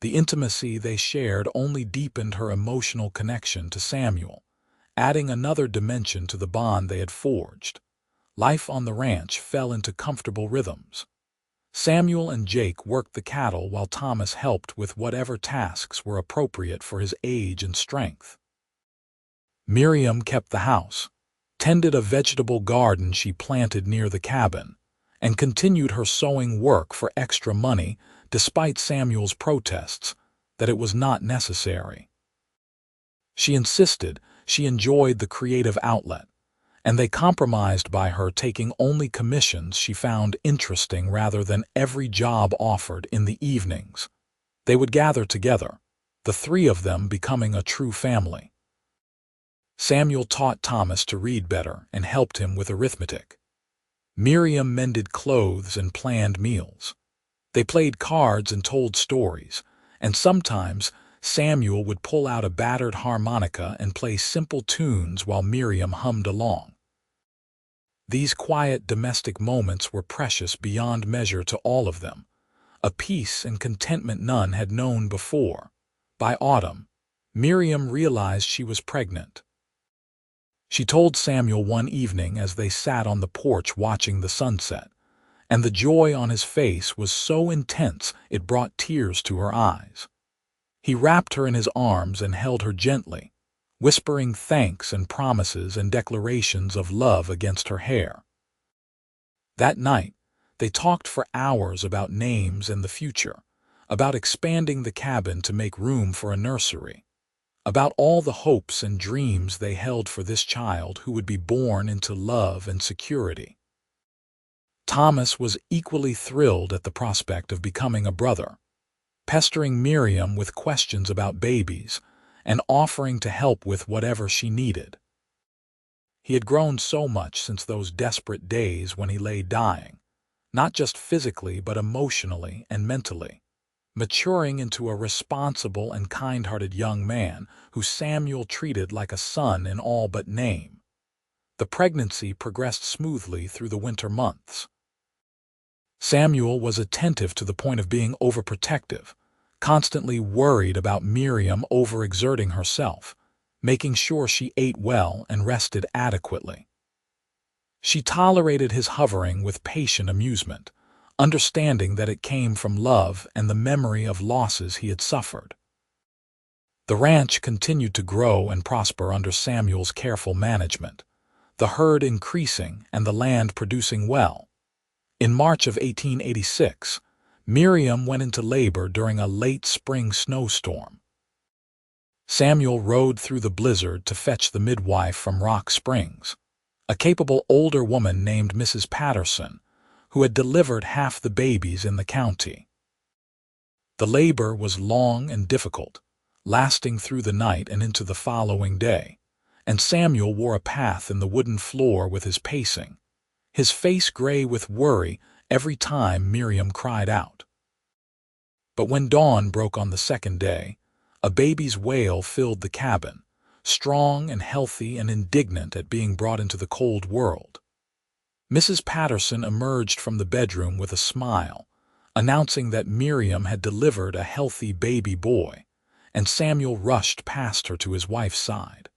The intimacy they shared only deepened her emotional connection to Samuel, adding another dimension to the bond they had forged. Life on the ranch fell into comfortable rhythms. Samuel and Jake worked the cattle while Thomas helped with whatever tasks were appropriate for his age and strength. Miriam kept the house, tended a vegetable garden she planted near the cabin, and continued her sewing work for extra money despite Samuel's protests that it was not necessary. She insisted she enjoyed the creative outlet, and they compromised by her taking only commissions she found interesting rather than every job offered in the evenings. They would gather together, the three of them becoming a true family. Samuel taught Thomas to read better and helped him with arithmetic. Miriam mended clothes and planned meals. They played cards and told stories, and sometimes Samuel would pull out a battered harmonica and play simple tunes while Miriam hummed along. These quiet domestic moments were precious beyond measure to all of them, a peace and contentment none had known before. By autumn, Miriam realized she was pregnant. She told Samuel one evening as they sat on the porch watching the sunset, and the joy on his face was so intense it brought tears to her eyes. He wrapped her in his arms and held her gently, whispering thanks and promises and declarations of love against her hair. That night, they talked for hours about names and the future, about expanding the cabin to make room for a nursery, about all the hopes and dreams they held for this child who would be born into love and security. Thomas was equally thrilled at the prospect of becoming a brother, pestering Miriam with questions about babies and offering to help with whatever she needed. He had grown so much since those desperate days when he lay dying, not just physically but emotionally and mentally, maturing into a responsible and kind-hearted young man who Samuel treated like a son in all but name. The pregnancy progressed smoothly through the winter months. Samuel was attentive to the point of being overprotective, constantly worried about Miriam overexerting herself, making sure she ate well and rested adequately. She tolerated his hovering with patient amusement, understanding that it came from love and the memory of losses he had suffered. The ranch continued to grow and prosper under Samuel's careful management, the herd increasing and the land producing well. In March of 1886, Miriam went into labor during a late spring snowstorm. Samuel rode through the blizzard to fetch the midwife from Rock Springs, a capable older woman named Mrs. Patterson, who had delivered half the babies in the county. The labor was long and difficult, lasting through the night and into the following day, and Samuel wore a path in the wooden floor with his pacing, his face gray with worry every time Miriam cried out. But when dawn broke on the second day, a baby's wail filled the cabin, strong and healthy and indignant at being brought into the cold world. Mrs. Patterson emerged from the bedroom with a smile, announcing that Miriam had delivered a healthy baby boy, and Samuel rushed past her to his wife's side.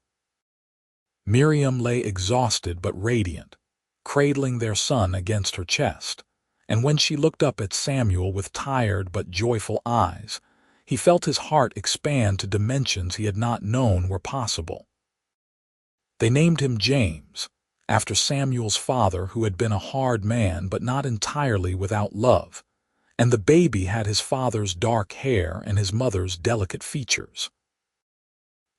Miriam lay exhausted but radiant, cradling their son against her chest, and when she looked up at Samuel with tired but joyful eyes, he felt his heart expand to dimensions he had not known were possible. They named him James, after Samuel's father, who had been a hard man but not entirely without love, and the baby had his father's dark hair and his mother's delicate features.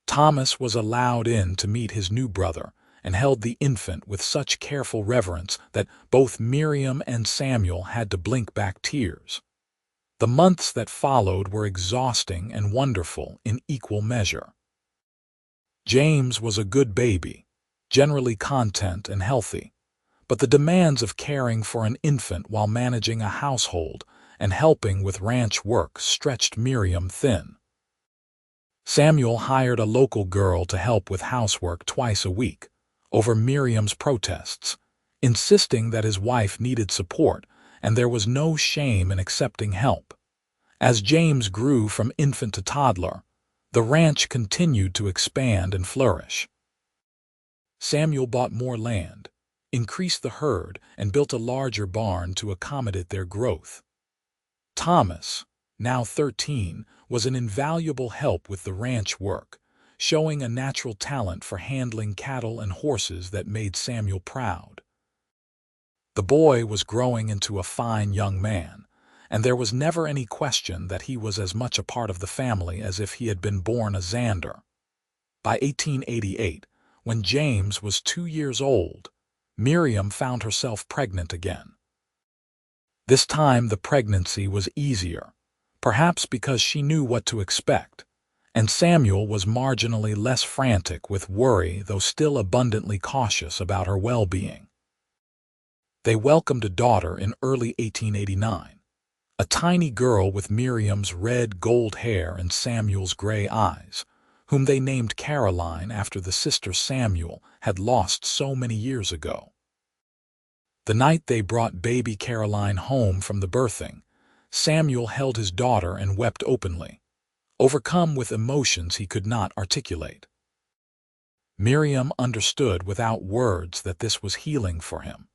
Thomas was allowed in to meet his new brother and held the infant with such careful reverence that both Miriam and Samuel had to blink back tears. The months that followed were exhausting and wonderful in equal measure. James was a good baby, generally content and healthy, but the demands of caring for an infant while managing a household and helping with ranch work stretched Miriam thin. Samuel hired a local girl to help with housework twice a week, over Miriam's protests, insisting that his wife needed support and there was no shame in accepting help. As James grew from infant to toddler, the ranch continued to expand and flourish. Samuel bought more land, increased the herd, and built a larger barn to accommodate their growth. Thomas, now 13, was an invaluable help with the ranch work, showing a natural talent for handling cattle and horses that made Samuel proud. The boy was growing into a fine young man, and there was never any question that he was as much a part of the family as if he had been born a Xander. By 1888, when James was 2 years old, Miriam found herself pregnant again. This time the pregnancy was easier, perhaps because she knew what to expect, and Samuel was marginally less frantic with worry, though still abundantly cautious about her well-being. They welcomed a daughter in early 1889, a tiny girl with Miriam's red gold hair and Samuel's gray eyes, whom they named Caroline after the sister Samuel had lost so many years ago. The night they brought baby Caroline home from the birthing, Samuel held his daughter and wept openly, overcome with emotions he could not articulate. Miriam understood without words that this was healing for him,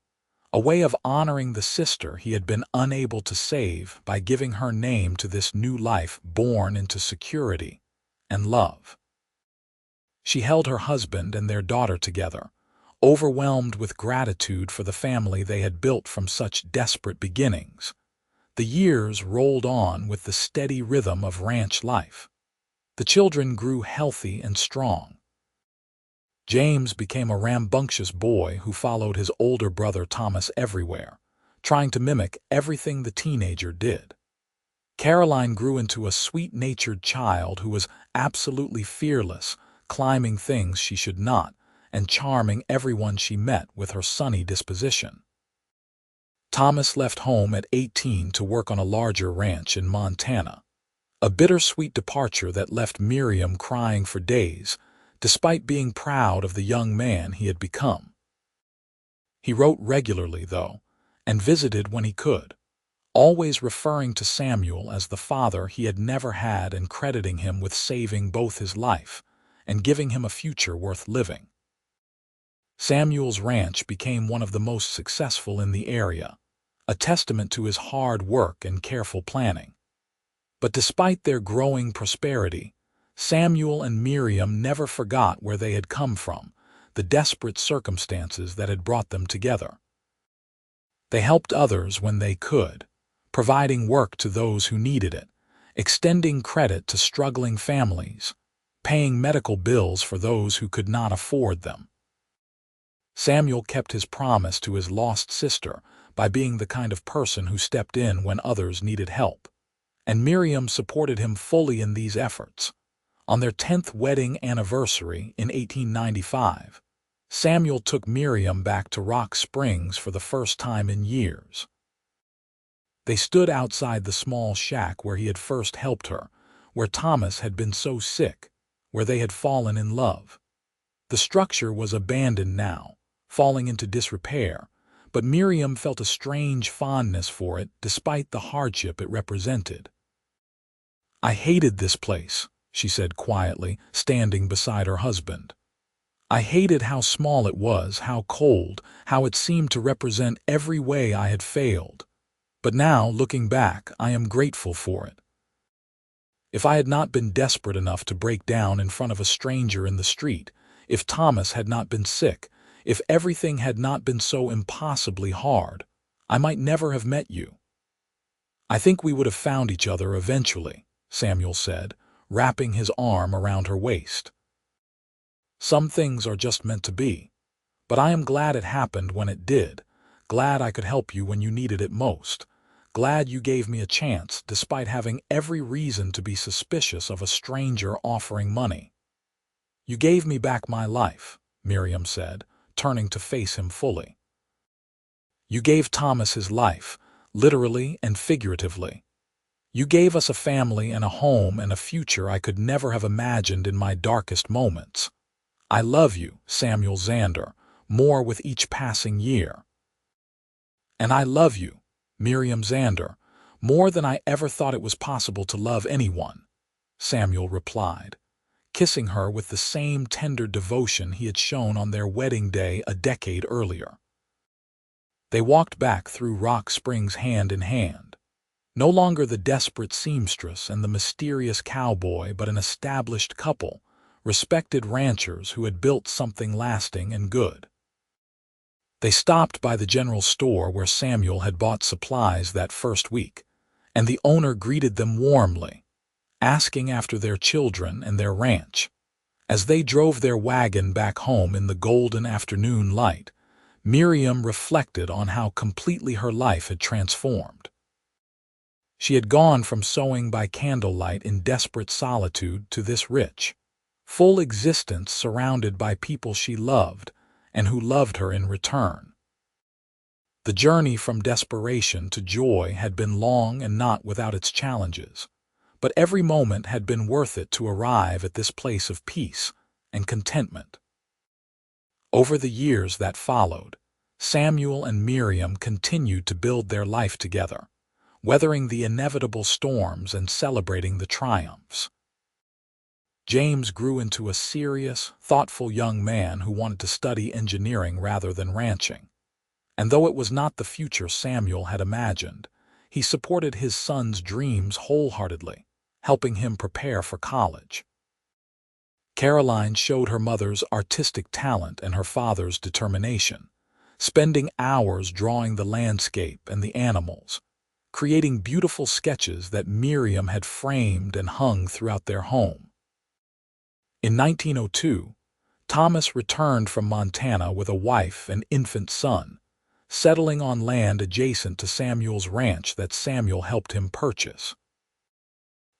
a way of honoring the sister he had been unable to save by giving her name to this new life born into security and love. She held her husband and their daughter together, overwhelmed with gratitude for the family they had built from such desperate beginnings. The years rolled on with the steady rhythm of ranch life. The children grew healthy and strong. James became a rambunctious boy who followed his older brother Thomas everywhere, trying to mimic everything the teenager did. Caroline grew into a sweet-natured child who was absolutely fearless, climbing things she should not, and charming everyone she met with her sunny disposition. Thomas left home at 18 to work on a larger ranch in Montana, a bittersweet departure that left Miriam crying for days, despite being proud of the young man he had become. He wrote regularly, though, and visited when he could, always referring to Samuel as the father he had never had and crediting him with saving both his life and giving him a future worth living. Samuel's ranch became one of the most successful in the area, a testament to his hard work and careful planning. But despite their growing prosperity, Samuel and Miriam never forgot where they had come from, the desperate circumstances that had brought them together. They helped others when they could, providing work to those who needed it, extending credit to struggling families, paying medical bills for those who could not afford them. Samuel kept his promise to his lost sister by being the kind of person who stepped in when others needed help, and Miriam supported him fully in these efforts. On their 10th wedding anniversary in 1895, Samuel took Miriam back to Rock Springs for the first time in years. They stood outside the small shack where he had first helped her, where Thomas had been so sick, where they had fallen in love. The structure was abandoned now, falling into disrepair, but Miriam felt a strange fondness for it despite the hardship it represented. "I hated this place," she said quietly, standing beside her husband. "I hated how small it was, how cold, how it seemed to represent every way I had failed. But now, looking back, I am grateful for it. If I had not been desperate enough to break down in front of a stranger in the street, if Thomas had not been sick, if everything had not been so impossibly hard, I might never have met you." "I think we would have found each other eventually," Samuel said, wrapping his arm around her waist. "Some things are just meant to be, but I am glad it happened when it did, glad I could help you when you needed it most, glad you gave me a chance despite having every reason to be suspicious of a stranger offering money." "You gave me back my life," Miriam said, turning to face him fully. "You gave Thomas his life, literally and figuratively. You gave us a family and a home and a future I could never have imagined in my darkest moments. I love you, Samuel Zander, more with each passing year. And I love you, Miriam Zander, more than I ever thought it was possible to love anyone, Samuel replied, kissing her with the same tender devotion he had shown on their wedding day a decade earlier. They walked back through Rock Springs hand in hand, no longer the desperate seamstress and the mysterious cowboy, but an established couple, respected ranchers who had built something lasting and good. They stopped by the general store where Samuel had bought supplies that first week, and the owner greeted them warmly, asking after their children and their ranch. As they drove their wagon back home in the golden afternoon light, Miriam reflected on how completely her life had transformed. She had gone from sewing by candlelight in desperate solitude to this rich, full existence surrounded by people she loved and who loved her in return. The journey from desperation to joy had been long and not without its challenges, but every moment had been worth it to arrive at this place of peace and contentment. Over the years that followed, Samuel and Miriam continued to build their life together, weathering the inevitable storms and celebrating the triumphs. James grew into a serious, thoughtful young man who wanted to study engineering rather than ranching. And though it was not the future Samuel had imagined, he supported his son's dreams wholeheartedly, helping him prepare for college. Caroline showed her mother's artistic talent and her father's determination, spending hours drawing the landscape and the animals, creating beautiful sketches that Miriam had framed and hung throughout their home. In 1902, Thomas returned from Montana with a wife and infant son, settling on land adjacent to Samuel's ranch that Samuel helped him purchase.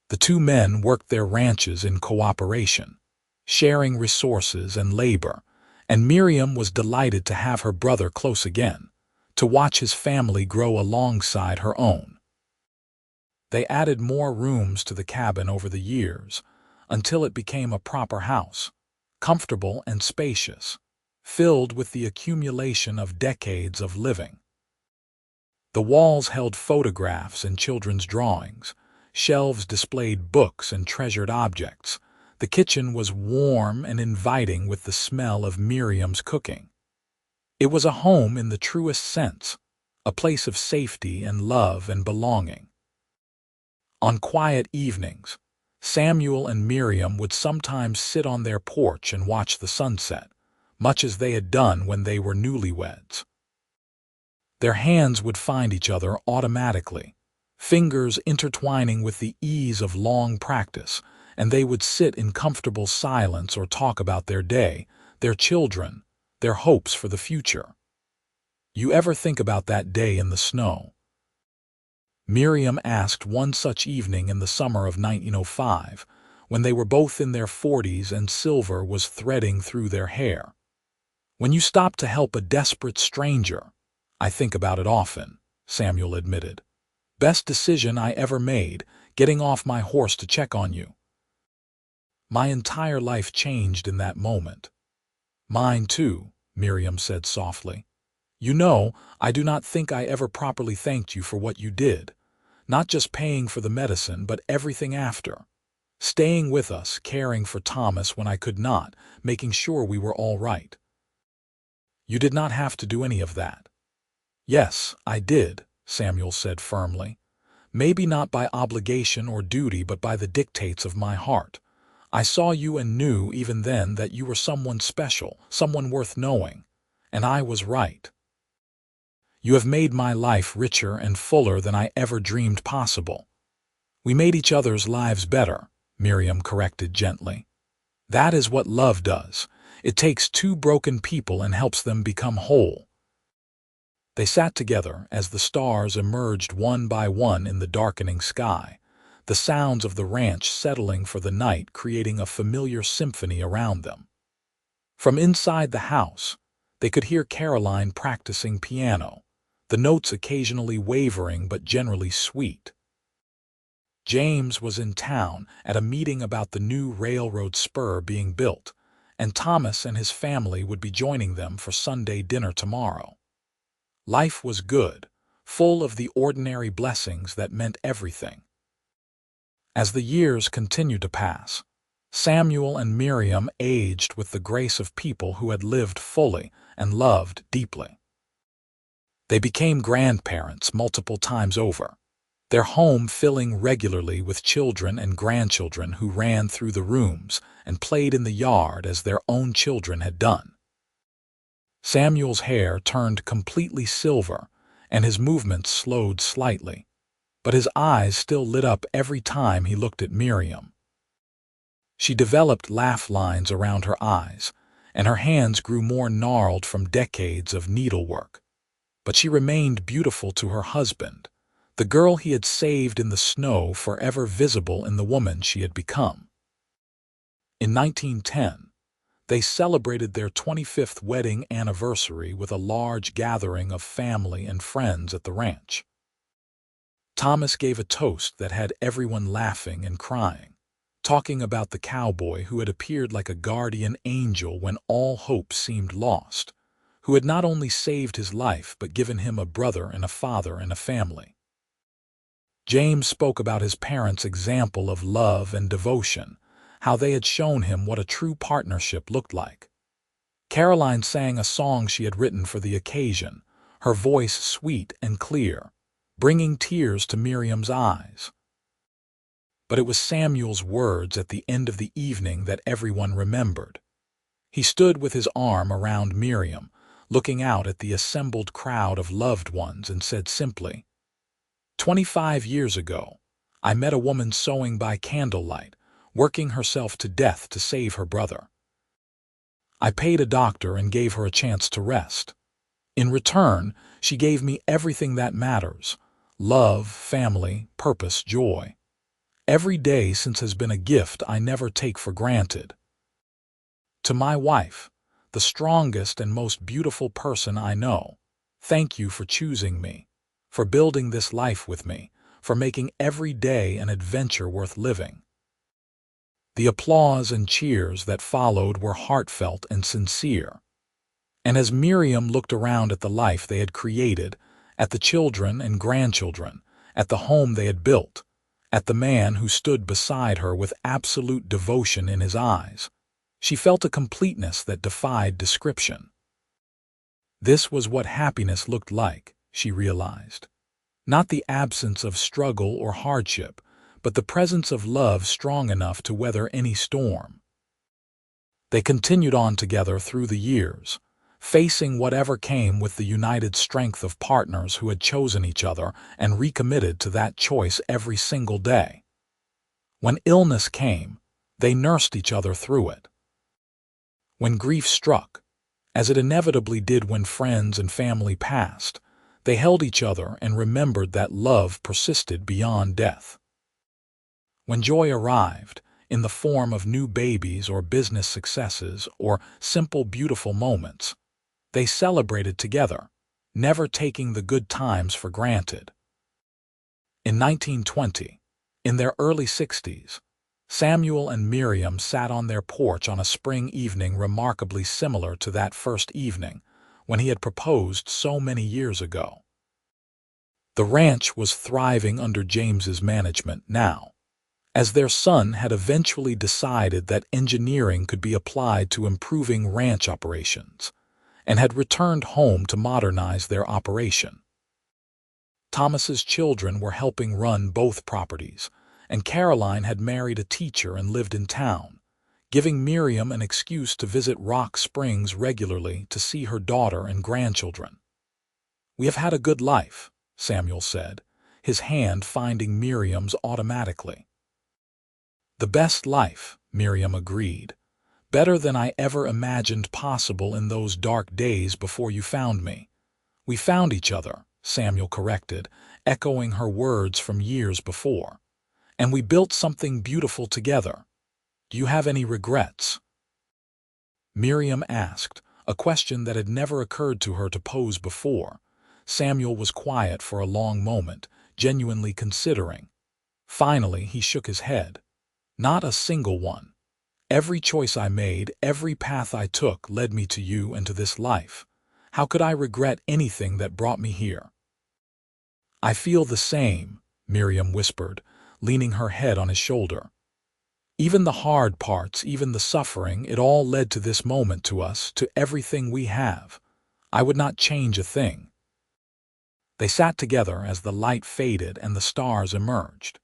The two men worked their ranches in cooperation, sharing resources and labor, and Miriam was delighted to have her brother close again, to watch his family grow alongside her own. They added more rooms to the cabin over the years, until it became a proper house, comfortable and spacious, filled with the accumulation of decades of living. The walls held photographs and children's drawings, shelves displayed books and treasured objects. The kitchen was warm and inviting with the smell of Miriam's cooking. It was a home in the truest sense, a place of safety and love and belonging. On quiet evenings, Samuel and Miriam would sometimes sit on their porch and watch the sunset, much as they had done when they were newlyweds. Their hands would find each other automatically, fingers intertwining with the ease of long practice, and they would sit in comfortable silence or talk about their day, their children, their hopes for the future. You ever think about that day in the snow? Miriam asked one such evening in the summer of 1905, when they were both in their 40s and silver was threading through their hair. When you stopped to help a desperate stranger, I think about it often, Samuel admitted. Best decision I ever made, getting off my horse to check on you. My entire life changed in that moment. Mine too, Miriam said softly. You know, I do not think I ever properly thanked you for what you did. Not just paying for the medicine, but everything after. Staying with us, caring for Thomas when I could not, making sure we were all right. You did not have to do any of that. Yes, I did, Samuel said firmly. Maybe not by obligation or duty, but by the dictates of my heart. I saw you and knew even then that you were someone special, someone worth knowing. And I was right. You have made my life richer and fuller than I ever dreamed possible. We made each other's lives better, Miriam corrected gently. That is what love does. It takes two broken people and helps them become whole. They sat together as the stars emerged one by one in the darkening sky, the sounds of the ranch settling for the night creating a familiar symphony around them. From inside the house, they could hear Caroline practicing piano, the notes occasionally wavering but generally sweet. James was in town at a meeting about the new railroad spur being built, and Thomas and his family would be joining them for Sunday dinner tomorrow. Life was good, full of the ordinary blessings that meant everything. As the years continued to pass, Samuel and Miriam aged with the grace of people who had lived fully and loved deeply. They became grandparents multiple times over, their home filling regularly with children and grandchildren who ran through the rooms and played in the yard as their own children had done. Samuel's hair turned completely silver, and his movements slowed slightly, but his eyes still lit up every time he looked at Miriam. She developed laugh lines around her eyes, and her hands grew more gnarled from decades of needlework. But she remained beautiful to her husband, the girl he had saved in the snow forever visible in the woman she had become. In 1910, they celebrated their 25th wedding anniversary with a large gathering of family and friends at the ranch. Thomas gave a toast that had everyone laughing and crying, talking about the cowboy who had appeared like a guardian angel when all hope seemed lost, who had not only saved his life but given him a brother and a father and a family. James spoke about his parents' example of love and devotion, how they had shown him what a true partnership looked like. Caroline sang a song she had written for the occasion, her voice sweet and clear, bringing tears to Miriam's eyes. But it was Samuel's words at the end of the evening that everyone remembered. He stood with his arm around Miriam, looking out at the assembled crowd of loved ones, and said simply, "25 years ago, I met a woman sewing by candlelight, working herself to death to save her brother. I paid a doctor and gave her a chance to rest. In return, she gave me everything that matters: love, family, purpose, joy. Every day since has been a gift I never take for granted. To my wife, the strongest and most beautiful person I know, thank you for choosing me, for building this life with me, for making every day an adventure worth living." The applause and cheers that followed were heartfelt and sincere. And as Miriam looked around at the life they had created, at the children and grandchildren, at the home they had built, at the man who stood beside her with absolute devotion in his eyes, she felt a completeness that defied description. This was what happiness looked like, she realized. Not the absence of struggle or hardship, but the presence of love strong enough to weather any storm. They continued on together through the years, facing whatever came with the united strength of partners who had chosen each other and recommitted to that choice every single day. When illness came, they nursed each other through it. When grief struck, as it inevitably did when friends and family passed, they held each other and remembered that love persisted beyond death. When joy arrived, in the form of new babies or business successes or simple beautiful moments, they celebrated together, never taking the good times for granted. In 1920, in their early 60s, Samuel and Miriam sat on their porch on a spring evening remarkably similar to that first evening when he had proposed so many years ago. The ranch was thriving under James's management now, as their son had eventually decided that engineering could be applied to improving ranch operations, and had returned home to modernize their operation. Thomas's children were helping run both properties, and Caroline had married a teacher and lived in town, giving Miriam an excuse to visit Rock Springs regularly to see her daughter and grandchildren. "We have had a good life," Samuel said, his hand finding Miriam's automatically. "The best life," Miriam agreed. "Better than I ever imagined possible in those dark days before you found me." "We found each other," Samuel corrected, echoing her words from years before. "And we built something beautiful together. Do you have any regrets?" Miriam asked, a question that had never occurred to her to pose before, Samuel was quiet for a long moment, genuinely considering. Finally, he shook his head. Not a single one. Every choice I made, every path I took led me to you and to this life. How could I regret anything that brought me here? I feel the same, Miriam whispered, leaning her head on his shoulder. Even the hard parts, even the suffering, it all led to this moment, to us, to everything we have. I would not change a thing. They sat together as the light faded and the stars emerged.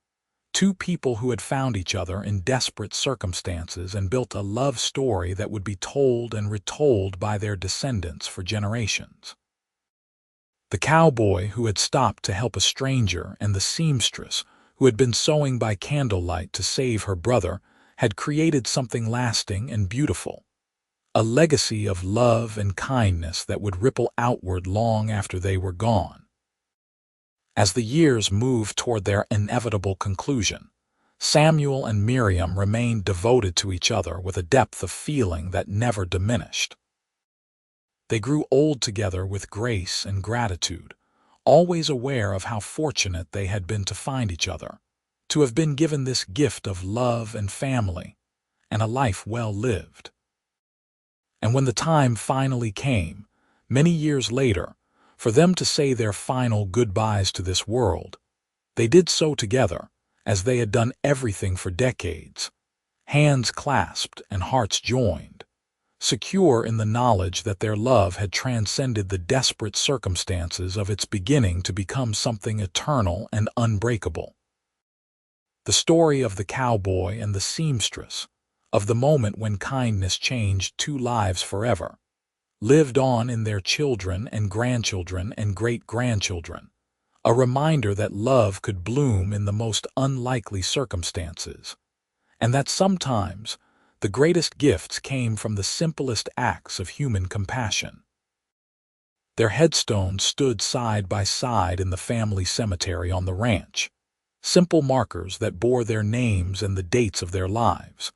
Two people who had found each other in desperate circumstances and built a love story that would be told and retold by their descendants for generations. The cowboy who had stopped to help a stranger and the seamstress who had been sewing by candlelight to save her brother had created something lasting and beautiful. A legacy of love and kindness that would ripple outward long after they were gone. As the years moved toward their inevitable conclusion, Samuel and Miriam remained devoted to each other with a depth of feeling that never diminished. They grew old together with grace and gratitude, always aware of how fortunate they had been to find each other, to have been given this gift of love and family, and a life well lived. And when the time finally came, many years later, for them to say their final goodbyes to this world, they did so together, as they had done everything for decades, hands clasped and hearts joined, secure in the knowledge that their love had transcended the desperate circumstances of its beginning to become something eternal and unbreakable. The story of the cowboy and the seamstress, of the moment when kindness changed two lives forever, lived on in their children and grandchildren and great-grandchildren, a reminder that love could bloom in the most unlikely circumstances, and that sometimes the greatest gifts came from the simplest acts of human compassion. Their headstones stood side by side in the family cemetery on the ranch, simple markers that bore their names and the dates of their lives.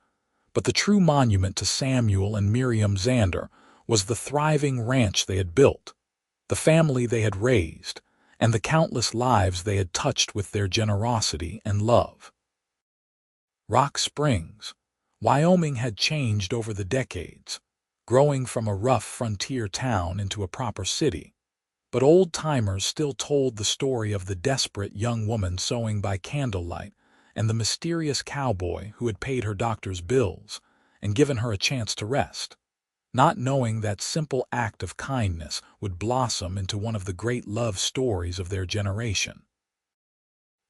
But the true monument to Samuel and Miriam Zander was the thriving ranch they had built, the family they had raised, and the countless lives they had touched with their generosity and love. Rock Springs, Wyoming had changed over the decades, growing from a rough frontier town into a proper city, but old-timers still told the story of the desperate young woman sewing by candlelight and the mysterious cowboy who had paid her doctor's bills and given her a chance to rest, not knowing that simple act of kindness would blossom into one of the great love stories of their generation.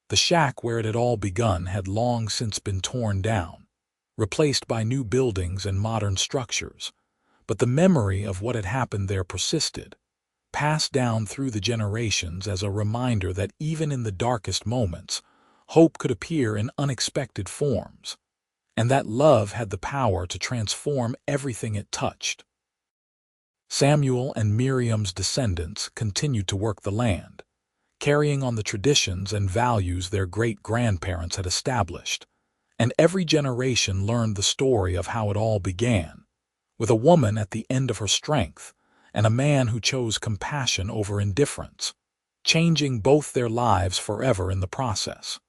The shack where it had all begun had long since been torn down, replaced by new buildings and modern structures, but the memory of what had happened there persisted, passed down through the generations as a reminder that even in the darkest moments, hope could appear in unexpected forms, and that love had the power to transform everything it touched. Samuel and Miriam's descendants continued to work the land, carrying on the traditions and values their great-grandparents had established, and every generation learned the story of how it all began, with a woman at the end of her strength and a man who chose compassion over indifference, changing both their lives forever in the process.